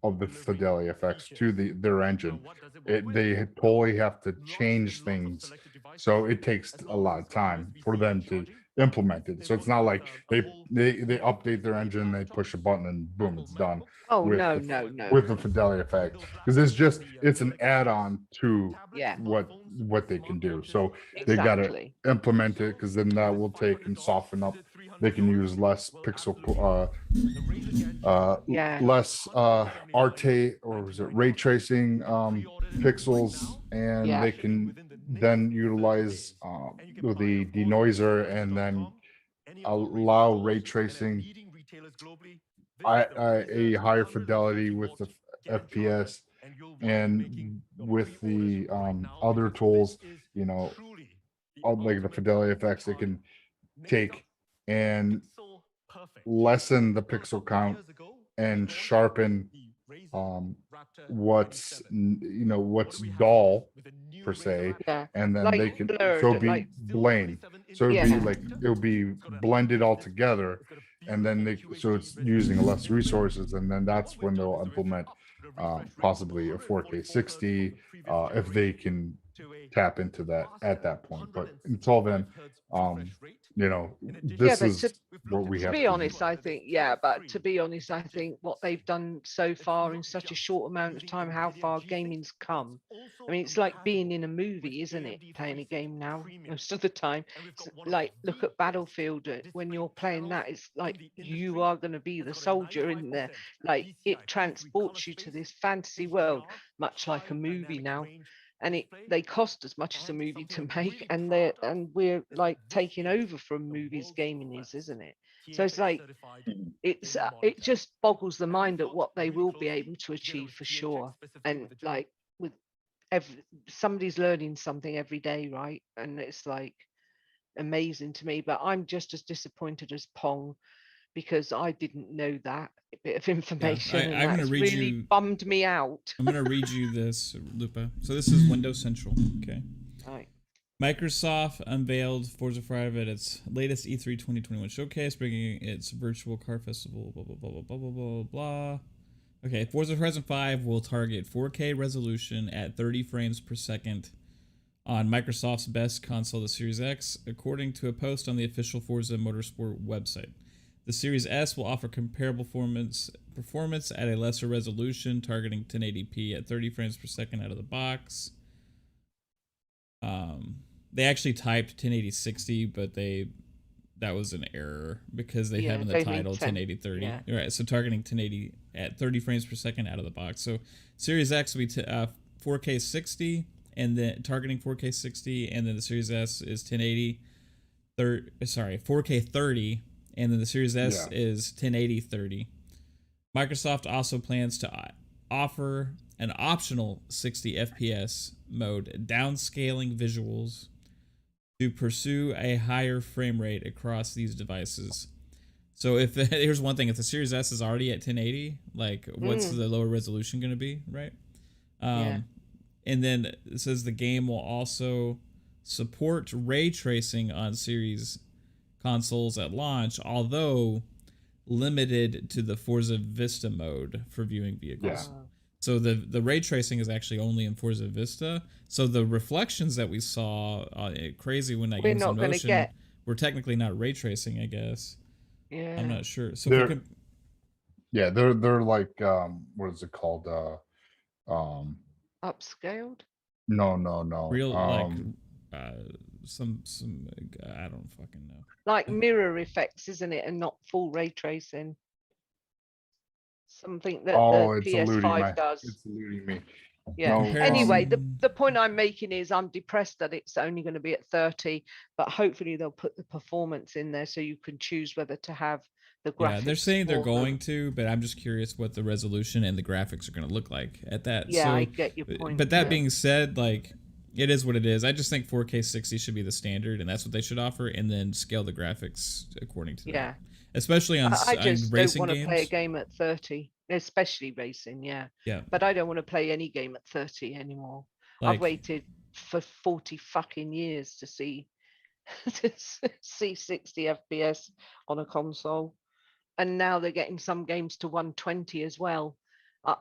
of the Fidelity FX to their engine, they totally have to change things. So it takes a lot of time for them to implement it. So it's not like they update their engine, they push a button and boom, it's done. Oh, with the Fidelity effect, because it's an add-on to what they can do. So they got to implement it, because then that will take and soften up. They can use less pixel, less Arte, or was it ray tracing pixels, and they can then utilize the denoiser and then allow ray tracing a higher fidelity with the FPS, and with the other tools, like the fidelity effects, they can take and lessen the pixel count and sharpen what's dull per se, and then they can it'll be blended all together, and then so it's using less resources, and then that's when they'll implement possibly a 4K 60 if they can tap into that at that point. But until then, this is what we have. To be honest, I think, to be honest, I think what they've done so far in such a short amount of time, how far gaming's come. I mean, it's like being in a movie, isn't it? Playing a game now, most of the time. It's like, look at Battlefield. When you're playing that, it's like you are going to be the soldier in there. Like, it transports you to this fantasy world, much like a movie now. And they cost as much as a movie to make, and we're like taking over from movies gaming is, isn't it? So it's like it just boggles the mind at what they will be able to achieve for sure. And like with somebody's learning something every day, right? And it's like amazing to me. But I'm just as disappointed as Pong, because I didn't know that bit of information, and that's really bummed me out. I'm going to read you this, Lupa. So this is Windows Central, okay? All right. Microsoft unveiled Forza 5 at its latest E3 2021 showcase, bringing its virtual car festival, blah, blah, blah, blah, blah, blah, blah, blah. Okay, Forza Horizon 5 will target 4K resolution at 30 frames per second on Microsoft's best console, the Series X, according to a post on the official Forza Motorsport website. The Series S will offer comparable performance at a lesser resolution, targeting 1080p at 30 frames per second out of the box. They actually typed 1080-60, but that was an error because they have in the title 1080-30. Yeah. Right, so targeting 1080 at 30 frames per second out of the box. So Series X will be 4K 60, and then targeting 4K 60, and then the Series S is 4K 30. And then the Series S is 1080-30. Microsoft also plans to offer an optional 60 FPS mode, downscaling visuals to pursue a higher frame rate across these devices. So here's one thing: if the Series S is already at 1080, like what's the lower resolution going to be, right? And then it says the game will also support ray tracing on Series consoles at launch, although limited to the Forza Vista mode for viewing vehicles. So the ray tracing is actually only in Forza Vista. So the reflections that we saw crazy when that game's in motion were technically not ray tracing, I guess. Yeah, I'm not sure. So they're like what is it called? Upscaled? No. Real some I don't fucking know. Like mirror effects, isn't it? And not full ray tracing. Something that the PS5 does. It's eluding me. Yeah. Anyway, the point I'm making is I'm depressed that it's only going to be at 30, but hopefully they'll put the performance in there so you can choose whether to have the graphics. Yeah, they're saying they're going to, but I'm just curious what the resolution and the graphics are going to look like at that. Yeah, I get your point. But that being said, like, it is what it is. I just think 4K 60 should be the standard, and that's what they should offer, and then scale the graphics according to that. Especially on I just racing don't want games. to play a game at 30, especially racing, Yeah. But I don't want to play any game at 30 anymore. I've waited for 40 fucking years to see 60 FPS on a console, and now they're getting some games to 120 as well.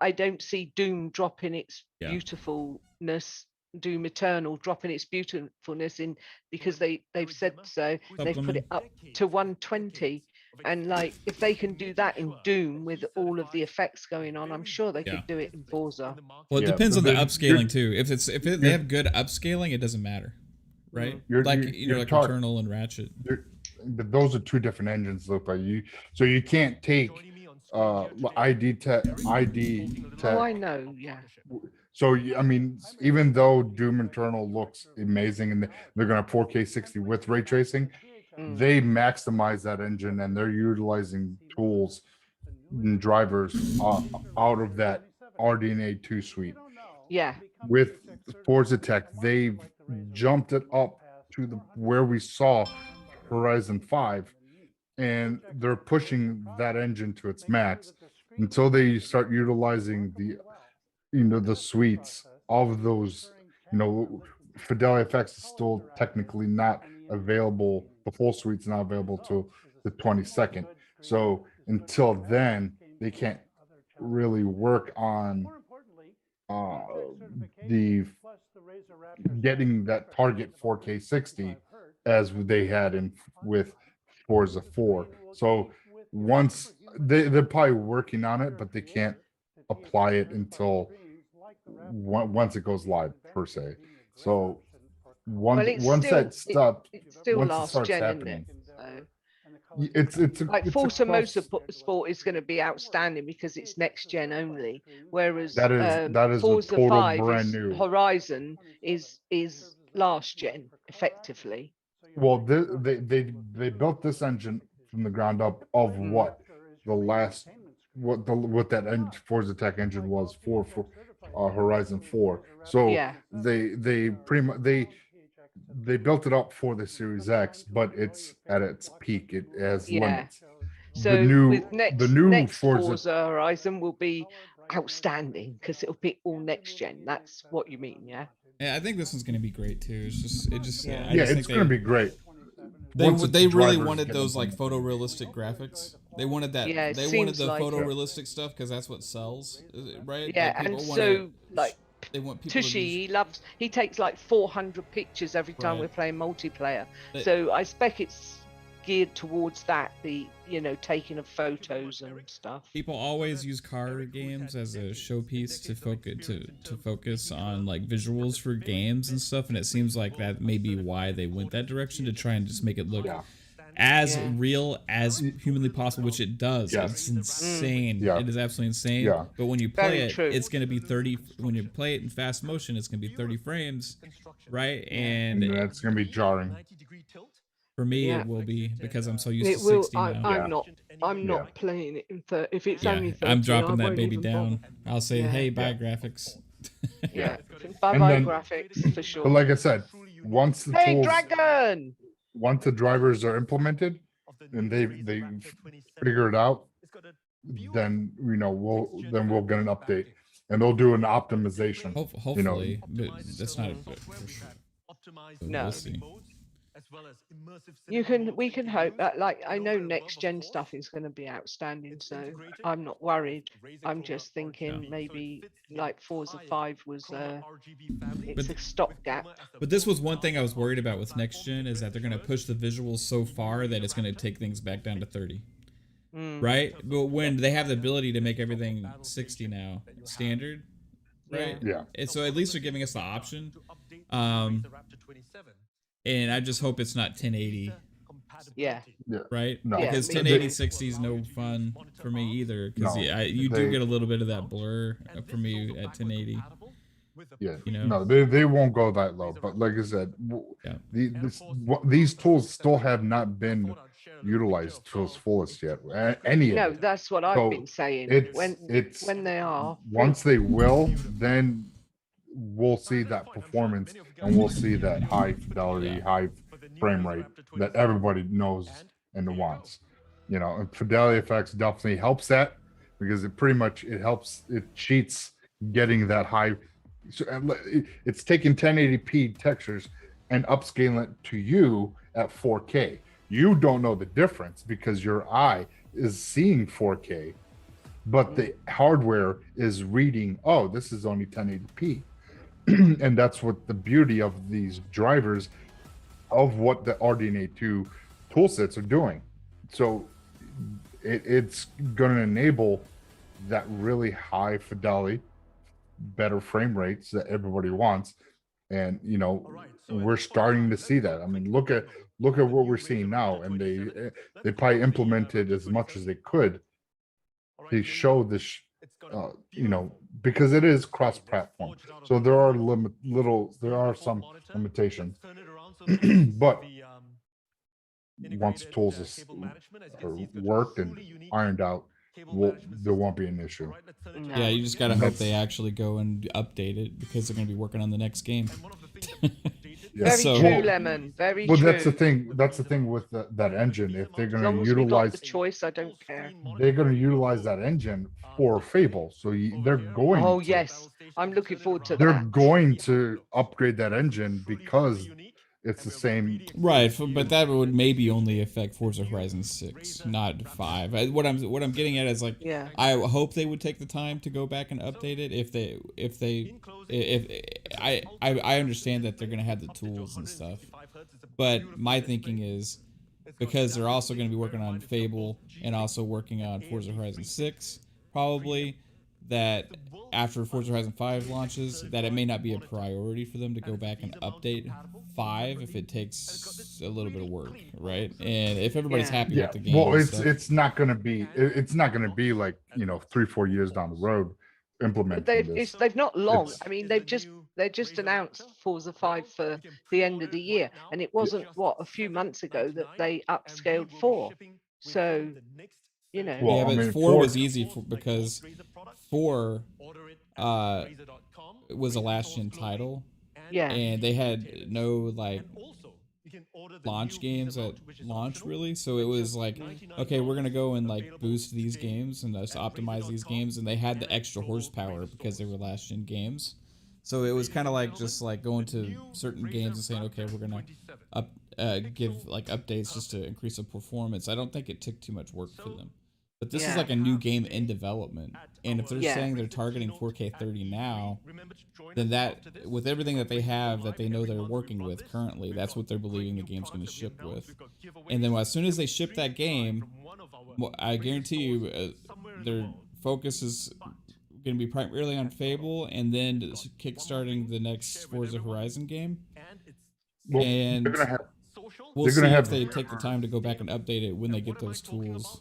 I don't see Doom dropping its beautifulness, Doom Eternal dropping its beautifulness in, because they've said so. They've put it up to 120, and like if they can do that in Doom with all of the effects going on, I'm sure they could do it in Forza. Well, it depends on the upscaling too. If they have good upscaling, it doesn't matter, right? You're like Eternal and Ratchet. But those are two different engines, Lupa. So you can't take ID tech. Oh, I know, yeah. So I mean, even though Doom Eternal looks amazing and they're going to 4K 60 with ray tracing, they maximize that engine and they're utilizing tools and drivers out of that RDNA 2 suite. Yeah. With Forza Tech, they've jumped it up to where we saw Horizon 5, and they're pushing that engine to its max until they start utilizing the suites of those. Fidelity FX is still technically not available. The full suite's not available till the 22nd. So until then, they can't really work on the getting that target 4K 60 as they had with Forza 4. So once they're probably working on it, but they can't apply it until once it goes live per se. So once that stops, once it starts happening, it's like Forza Motorsport is going to be outstanding because it's next gen only, whereas that is Forza a total 5 brand new. Horizon is last gen effectively. Well, they built this engine from the ground up of what that Forza Tech engine was for Horizon 4. So they pretty much they built it up for the Series X, but it's at its peak. It has limits. So the new Forza Horizon will be outstanding because it'll be all next gen. That's what you mean, yeah? Yeah, I think this one's gonna be great too. It's gonna be great. They really wanted those like photorealistic graphics. They wanted that. Yeah, they wanted the photorealistic stuff because that's what sells, right? Yeah, and so they want people Tushy, he takes like 400 pictures every time we're playing multiplayer. So I expect it's geared towards that, taking of photos and stuff. People always use car games as a showpiece to focus on like visuals for games and stuff, and it seems like that may be why they went that direction, to try and just make it look as real as humanly possible, which it does. It's insane. It is absolutely insane. But when you play it's going to be 30. When you play it in fast motion, it's going to be 30 frames, right? And that's going to be jarring. For me, it will be, because I'm so used to 60 now. I'm not playing it in 30. If it's only 30, I'm dropping that baby down. I'll say, hey, bye graphics. Bye graphics for sure. But like I said, once the Dragon! Once the drivers are implemented and they figure it out, then we'll get an update and they'll do an optimization. Hopefully, but that's not for sure. No. We'll see. We can hope that, like, I know next gen stuff is going to be outstanding, so I'm not worried. I'm just thinking maybe like Forza 5 was it's a stopgap. But this was one thing I was worried about with next gen, is that they're going to push the visuals so far that it's going to take things back down to 30. Right? But when they have the ability to make everything 60 now standard, right? Yeah. And so at least they're giving us the option. And I just hope it's not 1080. Yeah. Right? No. Because 1080 60 is no fun for me either. Because you do get a little bit of that blur for me at 1080. Yeah. No, they won't go that low. But like I said, these tools still have not been utilized to its fullest yet. No, that's what I've been saying. When they are. Once they will, then we'll see that performance and we'll see that high fidelity, high frame rate that everybody knows and wants. And Fidelity FX definitely helps that, because it cheats getting that high, So it's taking 1080p textures and upscaling it to you at 4K. You don't know the difference because your eye is seeing 4K, but the hardware is reading, oh, this is only 1080p. And that's what the beauty of these drivers of what the RDNA 2 toolsets are doing. So it's going to enable that really high fidelity, better frame rates that everybody wants. And, you know, we're starting to see that. I mean, look at what we're seeing now. And they probably implemented as much as they could to show this, you know, because it is cross-platform. So there are some limitations, but once tools are worked and ironed out, there won't be an issue. No. Yeah, you just gotta hope they actually go and update it because they're gonna be working on the next game. Yeah. Very true, Lemon. Very true. Well, that's the thing. That's the thing with that engine. If they're going to utilize the choice, I don't care. They're going to utilize that engine for Fable, so they're going. Oh yes, I'm looking forward to that. They're going to upgrade that engine because it's the same. Right, but that would maybe only affect Forza Horizon 6, not 5. What I'm getting at is like, yeah. I hope they would take the time to go back and update it. I understand that they're gonna have the tools and stuff, but my thinking is because they're also going to be working on Fable and also working on Forza Horizon 6, probably, that after Forza Horizon 5 launches, that it may not be a priority for them to go back and update 5 if it takes a little bit of work, right? And if everybody's happy with the game, well, it's not going to be like, you know, 3-4 years down the road implementing this. They've not long. I mean, they just announced Forza 5 for the end of the year, and it wasn't a few months ago that they upscaled 4. So, you know. Well, yeah, but 4 was easy because 4 was a last-gen title. Yeah. And they had no, like, launch games at launch, really. So it was like, okay, we're going to go and, like, boost these games and just optimize these games. And they had the extra horsepower because they were last-gen games. So it was kind of like just, like, going to certain games and saying, okay, we're going to give, like, updates just to increase the performance. I don't think it took too much work for them. But this is like a new game in development, and if they're saying they're targeting 4K 30 now, then that, with everything that they have that they know they're working with currently, that's what they're believing the game's going to ship with. And then as soon as they ship that game, I guarantee you their focus is going to be primarily on Fable, and then kickstarting the next Forza Horizon game. Well, and we'll see if they take the time to go back and update it when they get those tools.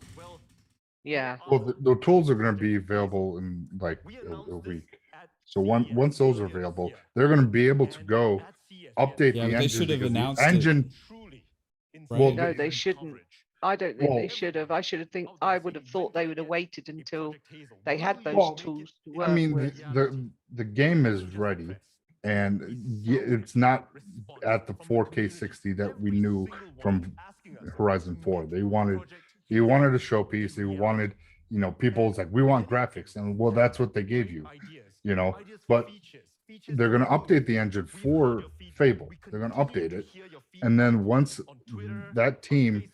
Yeah. Well, the tools are going to be available in like a week. So once those are available, they're going to be able to go update the engine. They should have announced engine. Well, no, they shouldn't. I don't think they should have. I would have thought they would have waited until they had those tools to work with. the game is ready, and it's not at the 4K 60 that we knew from Horizon 4. They wanted a showpiece. They wanted, you know, people's like, we want graphics, and well, that's what they gave you, you know. But they're going to update the engine for Fable. They're going to update it, and then once that team,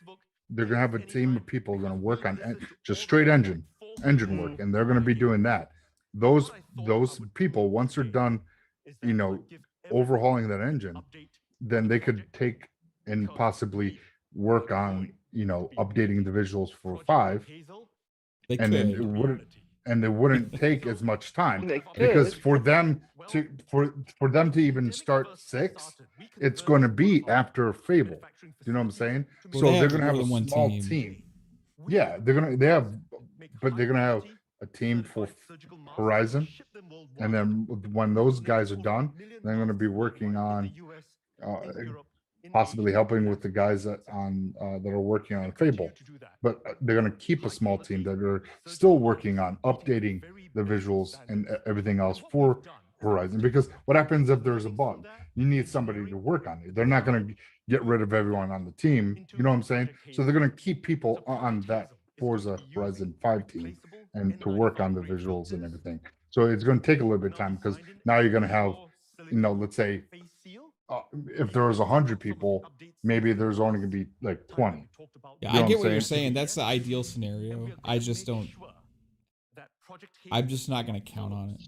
they're going to have a team of people going to work on just straight engine work, and they're going to be doing that. Those people, once they're done, you know, overhauling that engine, then they could take and possibly work on, you know, updating the visuals for 5, and then it wouldn't take as much time, because for them to even start 6, it's going to be after Fable. You know what I'm saying? Well, so they're going to have a small team. Yeah, they're going to have a team for Horizon, and then when those guys are done, they're going to be working on possibly helping with the guys that are working on Fable. But they're going to keep a small team that are still working on updating the visuals and everything else for Horizon. Because what happens if there's a bug? You need somebody to work on it. They're not going to get rid of everyone on the team. You know what I'm saying? So they're going to keep people on that Forza Horizon 5 team and to work on the visuals and everything. So it's going to take a little bit of time because now you're going to have, let's say, if there was 100 people, maybe there's only going to be like 20. Yeah, I get what you're saying. That's the ideal scenario. I just don't. I'm just not going to count on it,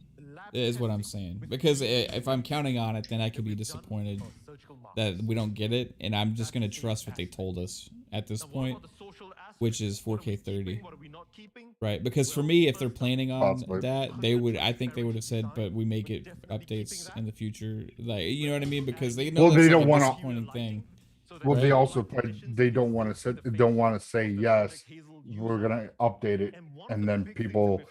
is what I'm saying. Because if I'm counting on it, then I could be disappointed that we don't get it. And I'm just going to trust what they told us at this point, which is 4K 30. Right? Because for me, if they're planning on that, I think they would have said, but we may get updates in the future. Like, you know what I mean? Because they know that's like a disappointing thing. Well, they don't want to say yes, we're gonna update it, and then people,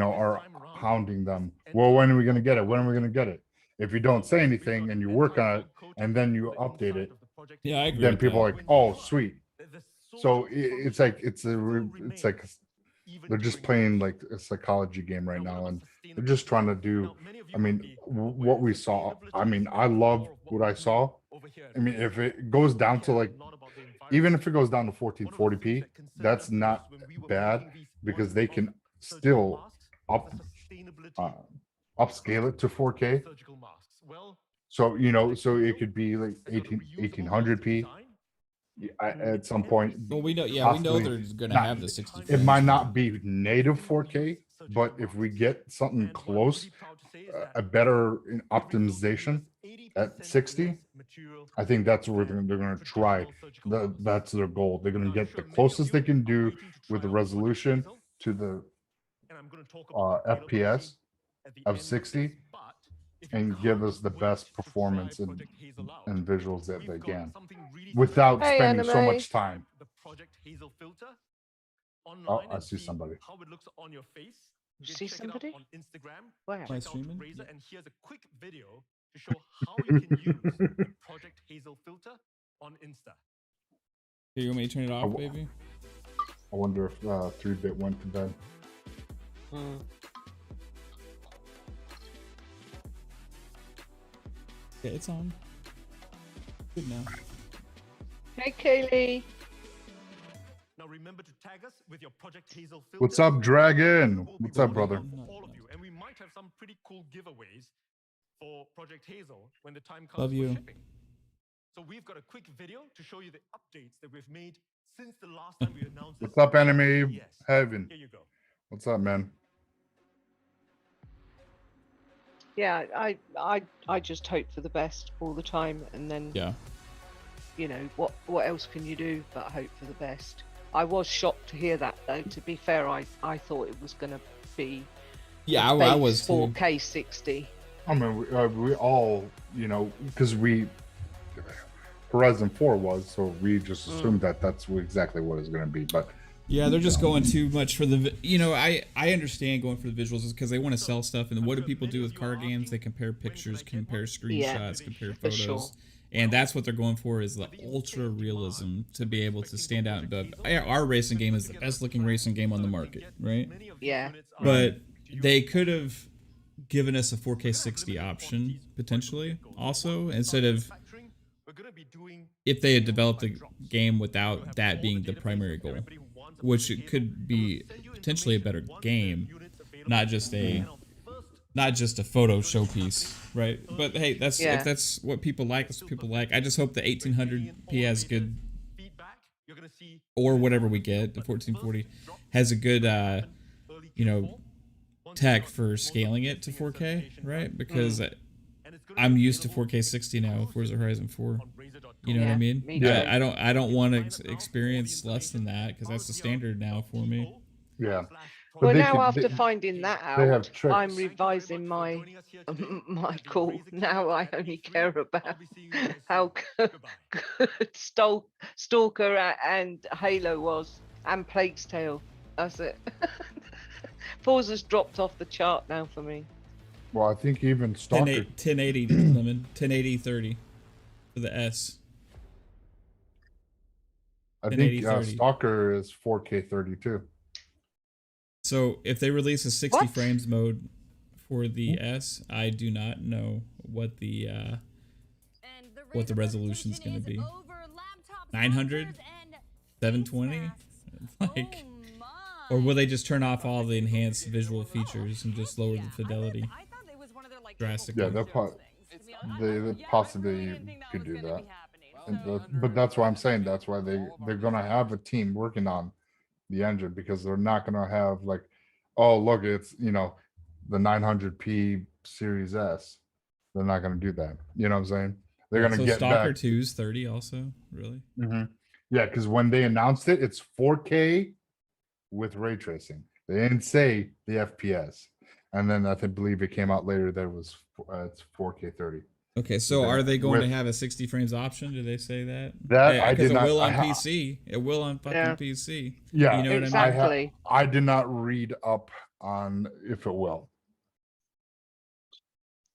are hounding them. Well, when are we gonna get it? When are we gonna get it? If you don't say anything and you work on it and then you update it, yeah, I agree. Then people are like, oh, sweet. So it's like they're just playing like a psychology game right now, and they're just trying to do. I mean, what we saw. I mean, I love what I saw. I mean, if it goes down to like, even if it goes down to 1440p, that's not bad because they can still upscale it to 4K. So so it could be like 1800p. At some point. Well, we know they're going to have the 60 frames. It might not be native 4K, but if we get something close, a better optimization at 60, I think that's what they're going to try. That's their goal. They're going to get the closest they can do with the resolution to the FPS of 60 and give us the best performance and visuals that they can without spending so much time. Oh, I see somebody. You see somebody? Where? Am I streaming? And here's a quick video to show how you can use the Project Hazel filter on Insta. Here, you want me to turn it off, baby? I wonder if 3-bit went to bed. Yeah, it's on. Good now. Hey, Kaylee. Now remember to tag us with your Project Hazel filter. What's up, Dragon? What's up, brother? All of you, and we might have some pretty cool giveaways for Project Hazel when the time comes Love you. for shipping. So we've got a quick video to show you the updates that we've made since the last time we announced this. What's up, Enemy Heaven? Here you go. What's up, man? Yeah, I just hope for the best all the time, and then what else can you do but hope for the best? I was shocked to hear that, though. To be fair, I thought it was going to be I was 4K 60. I mean, we all, because Horizon 4 was, so we just assumed that that's exactly what it's going to be. But yeah, they're just going too much for the. I understand going for the visuals is because they want to sell stuff, and what do people do with card games? They compare pictures, compare screenshots, compare photos. Sure. And that's what they're going for, is the ultra realism to be able to stand out. But our racing game is the best looking racing game on the market, right? Yeah. But they could have given us a 4K 60 option potentially also, instead of, if they had developed the game without that being the primary goal, which it could be potentially a better game, not just a photo showpiece, right? But hey, if that's what people like, that's what people like. I just hope the 1800p has good, or whatever we get, the 1440 has a good, tech for scaling it to 4K, right? Because I'm used to 4K 60 now, Forza Horizon 4. You know what I mean? Yeah. I don't want to experience less than that, because that's the standard now for me. Yeah. Well, now after finding that out, I'm revising my call. Now I only care about how good Stalker and Halo was, and Plague's Tale. That's it. Forza's dropped off the chart now for me. Well, I think even Stalker 1080 Lemon 1080 30 for the S. I think Stalker is 4K 32. So if they release a 60 frames mode for the S, I do not know what the resolution is going to be. 900, 720, like Or will they just turn off all the enhanced visual features and just lower the fidelity drastically? Yeah, they possibly could do that. But that's why I'm saying that's why they're gonna have a team working on the engine, because they're not gonna have like, oh look, it's the 900p Series S. They're not gonna do that. You know what I'm saying? They're gonna get Stalker back. 2's 30 also, really? Yeah, because when they announced it, it's 4K with ray tracing. They didn't say the FPS, and then I believe it came out later that it's 4K 30. Okay, so are they going to have a 60 frames option? Did they say that? That I did not. It will on PC. It will on fucking PC. Yeah, you know exactly. what I mean? I did not read up on if it will.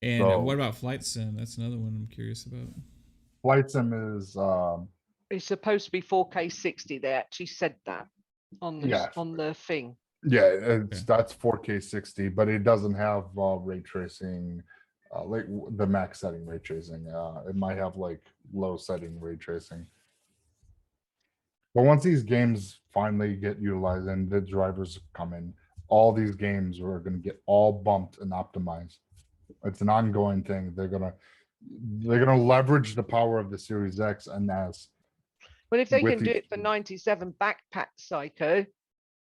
And what about Flight Sim? That's another one I'm curious about. Flight Sim is it's supposed to be 4K 60. They actually said that on the thing. Yeah, that's 4K 60, but it doesn't have ray tracing, like the max setting ray tracing. It might have like low setting ray tracing. But once these games finally get utilized and the drivers come in, all these games are going to get all bumped and optimized. It's an ongoing thing. They're gonna leverage the power of the Series X and S. But if they can do it for 97 backpack Psycho,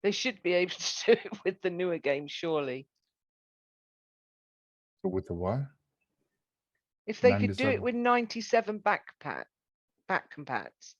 they should be able to do it with the newer games, surely. With the what? If they could do it with 97 back compats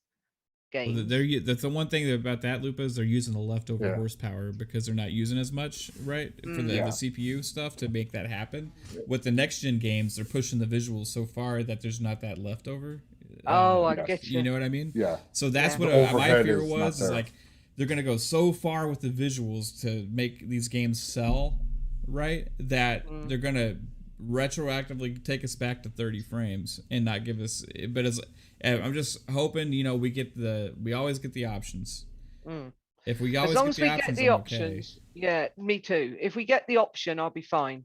games. That's the one thing about that, Lupa, is they're using the leftover horsepower because they're not using as much, right? For the CPU stuff to make that happen. With the next gen games, they're pushing the visuals so far that there's not that leftover. I get you. You know what I mean? Yeah. So that's what my fear was, is like they're gonna go so far with the visuals to make these games sell, right? That they're gonna retroactively take us back to 30 frames and not give us. But I'm just hoping, we always get the options. If we always get the options, yeah, me too. If we get the option, I'll be fine.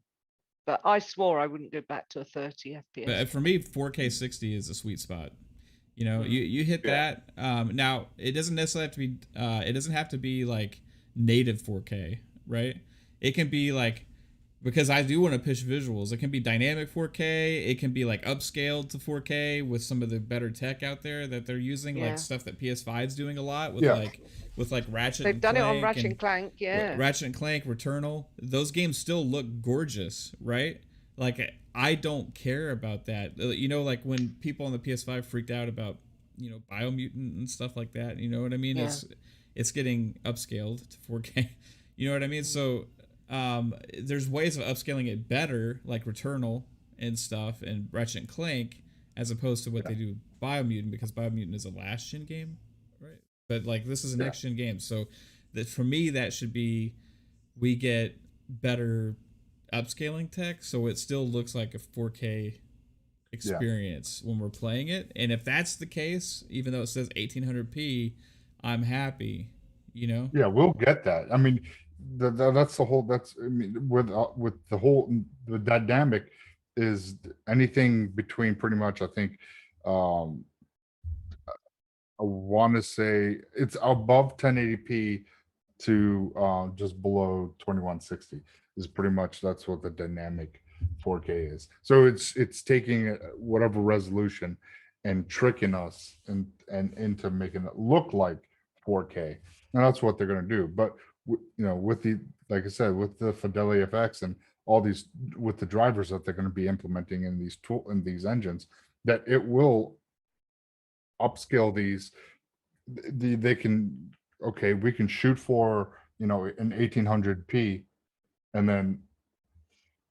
But I swore I wouldn't go back to a 30 FPS. But for me, 4K 60 is a sweet spot. You hit that. Now it doesn't necessarily have to be. It doesn't have to be like native 4K, right? It can be like, because I do want to push visuals. It can be dynamic 4K. It can be like upscaled to 4K with some of the better tech out there that they're using, like stuff that PS5 is doing a lot with like Ratchet. They've done it on Ratchet and Clank, Ratchet and Clank, Returnal. Those games still look gorgeous, right? Like, I don't care about that. Like when people on the PS5 freaked out about, Biomutant and stuff like that. You know what I mean? Yeah. It's getting upscaled to 4K. You know what I mean? So there's ways of upscaling it better, like Returnal and stuff, and Ratchet and Clank, as opposed to what they do with Biomutant, because Biomutant is a last gen game, right? But like this is a next gen game, so that for me that should be, we get better upscaling tech, so it still looks like a 4K experience when we're playing it. And if that's the case, even though it says 1800p, I'm happy. Yeah, we'll get that. I mean, that's the whole. With the whole, the dynamic is anything between pretty much. I think I want to say it's above 1080p to just below 2160 is pretty much, that's what the dynamic 4K is. So it's taking whatever resolution and tricking us and into making it look like 4K, and that's what they're going to do. But with the, like I said, with the fidelity effects and all these, with the drivers that they're going to be implementing in these engines, that it will upscale these. They can, we can shoot for an 1800p, and then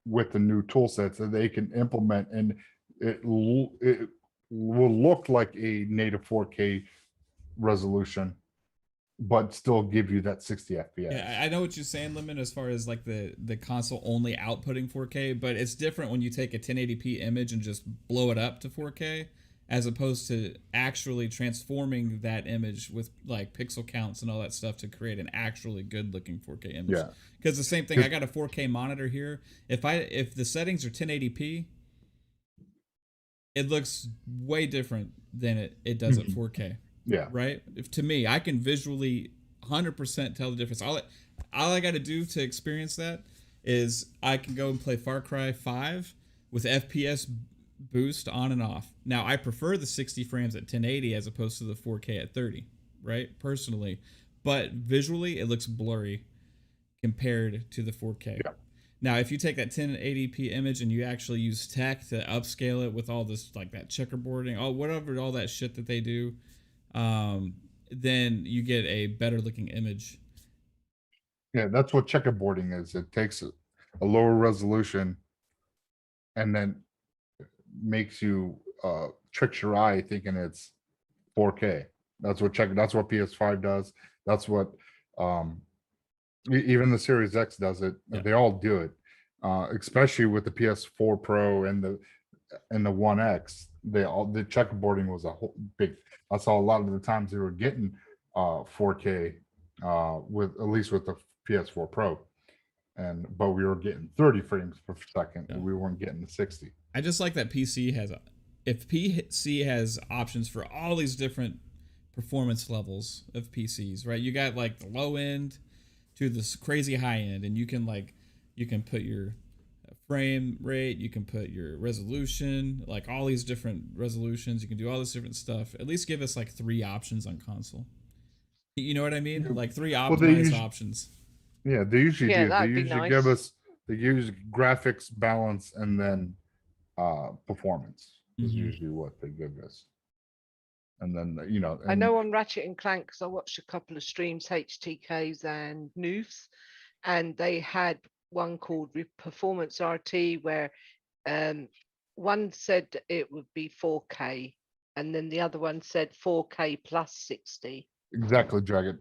with the new tool sets that they can implement, and it will look like a native 4K resolution, but still give you that 60 FPS. Yeah, I know what you're saying, Lemon, as far as like the console only outputting 4K, but it's different when you take a 1080p image and just blow it up to 4K, as opposed to actually transforming that image with like pixel counts and all that stuff to create an actually good looking 4K image. Yeah. Because the same thing, I got a 4K monitor here. If the settings are 1080p, it looks way different than it does at 4K. Yeah. Right? To me, I can visually 100% tell the difference. all I got to do to experience that is I can go and play Far Cry 5 with FPS boost on and off. Now, I prefer the 60 frames at 1080 as opposed to the 4K at 30, right? Personally. But visually, it looks blurry compared to the 4K. Yeah. Now, if you take that 1080p image and you actually use tech to upscale it with all this, like that checkerboarding, all that shit that they do, then you get a better looking image. Yeah, that's what checkerboarding is. It takes a lower resolution and then makes you tricks your eye thinking it's 4K. That's what PS5 does. That's what even the Series X does it. Yeah. They all do it, especially with the PS4 Pro and the One X. The checkerboarding was a whole big. I saw a lot of the times they were getting 4K with at least with the PS4 Pro, but we were getting 30 frames per second. Yeah. We weren't getting the 60. I just like that PC has options for all these different performance levels of PCs, right? You got like the low end to this crazy high end, and you can put your frame rate, you can put your resolution, like all these different resolutions. You can do all this different stuff. At least give us like 3 options on console. You know what I mean? Like 3 optimized options. Yeah, they usually do. They usually give us. They use graphics, balance, and then performance is usually what they give us. And then I know on Ratchet and Clank, because I watched a couple of streams, HTKs and Noofs, and they had one called Performance RT where one said it would be 4K, and then the other one said 4K plus 60. Exactly, Dragon.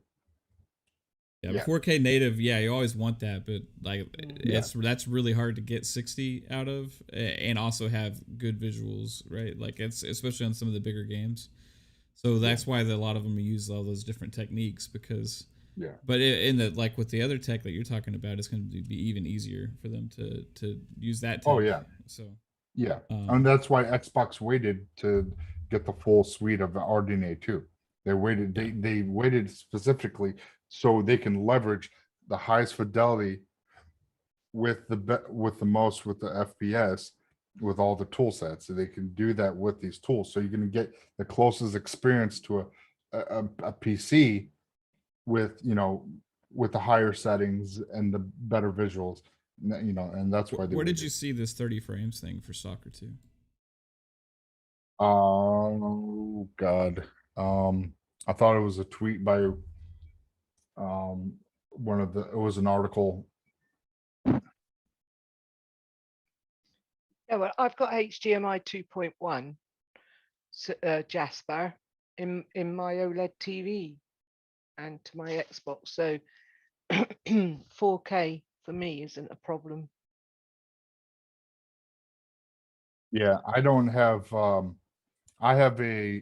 Yeah, 4K native, you always want that, but like that's really hard to get 60 out of, and also have good visuals, right? Like it's especially on some of the bigger games. So that's why a lot of them use all those different techniques because. Yeah. But like with the other tech that you're talking about, it's going to be even easier for them to use that tech. Oh yeah. So. Yeah, and that's why Xbox waited to get the full suite of RDNA 2. They waited. They waited specifically so they can leverage the highest fidelity with the FPS with all the tool sets. So they can do that with these tools. So you're going to get the closest experience to a PC with with the higher settings and the better visuals. And that's why. Where did you see this 30 frames thing for Soccer 2? Oh God. I thought it was a tweet by it was an article. Yeah, well, I've got HDMI 2.1 Jasper in my OLED TV and to my Xbox, so 4K for me isn't a problem. Yeah, I don't have I have a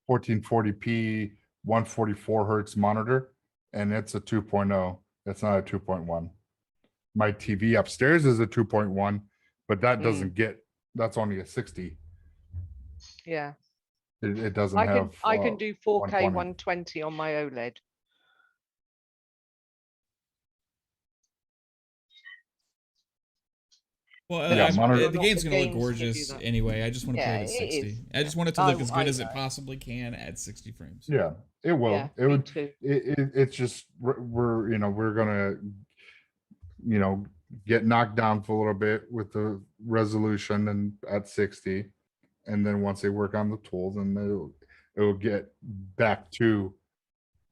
1440p 144 hertz monitor, and it's a 2.0. It's not a 2.1. My TV upstairs is a 2.1, but that doesn't that's only a 60. Yeah. It doesn't have. I can do 4K 120 on my OLED. Well, the game's going to look gorgeous anyway. I just want to play it at 60. I just want it to look as good as it possibly can at 60 frames. Yeah, it will. Yeah, it would. It's just we're gonna get knocked down for a little bit with the resolution and at 60, and then once they work on the tools, and it will get back to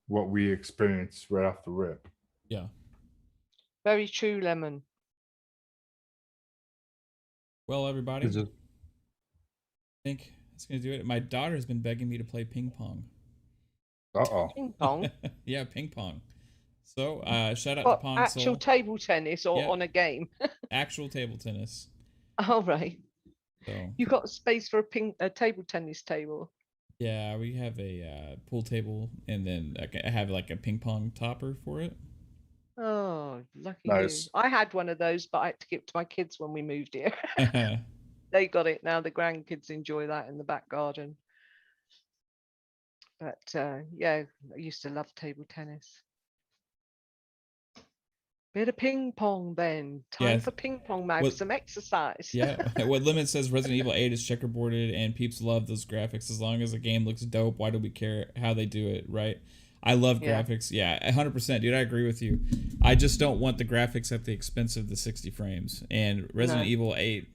what we experienced right off the rip. Yeah. Very true, Lemon. Well, everybody, I think that's going to do it. My daughter has been begging me to play ping pong. Ping pong? Yeah, ping pong. So, shout out to Pong Soul. Actual table tennis or on a game? Actual table tennis. All right. So. You got space for a table tennis table? Yeah, we have a pool table, and then I have like a ping pong topper for it. Oh, lucky you. I had one of those, but I had to give it to my kids when we moved here. They got it now. The grandkids enjoy that in the back garden. But yeah, I used to love table tennis. Bit of ping pong then. Time for ping pong, Mag. Some exercise. Yeah. What Limit says, Resident Evil 8 is checkerboarded and peeps love those graphics. As long as the game looks dope, why do we care how they do it, right? I love graphics. Yeah, 100%, dude. I agree with you. I just don't want the graphics at the expense of the 60 frames. And Resident Evil 8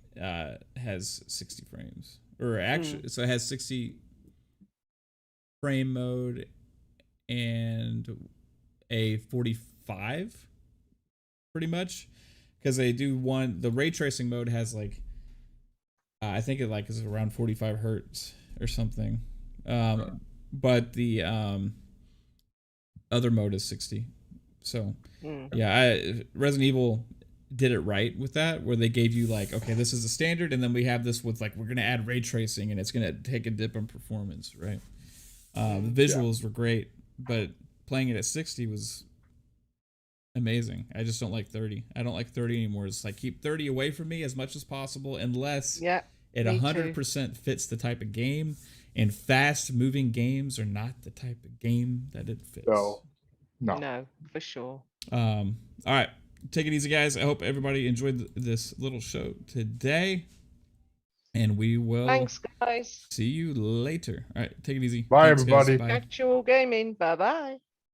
has 60 frames. Or actually, so it has 60 frame mode and a 45 pretty much, because they do the ray tracing mode has like I think it like is around 45 hertz or something, but the other mode is 60. So Resident Evil did it right with that, where they gave you like, okay, this is the standard, and then we have this with like, we're gonna add ray tracing and it's gonna take a dip in performance, right? The visuals were great, but playing it at 60 was amazing. I just don't like 30. I don't like 30 anymore. It's like, keep 30 away from me as much as possible, unless it 100% fits the type of game. And fast moving games are not the type of game that it fits. No, for sure. All right, take it easy, guys. I hope everybody enjoyed this little show today, and we will. Thanks, guys. See you later. All right, take it easy. Bye, Thanks, everybody. Guys. Bye. Actual gaming. Bye bye.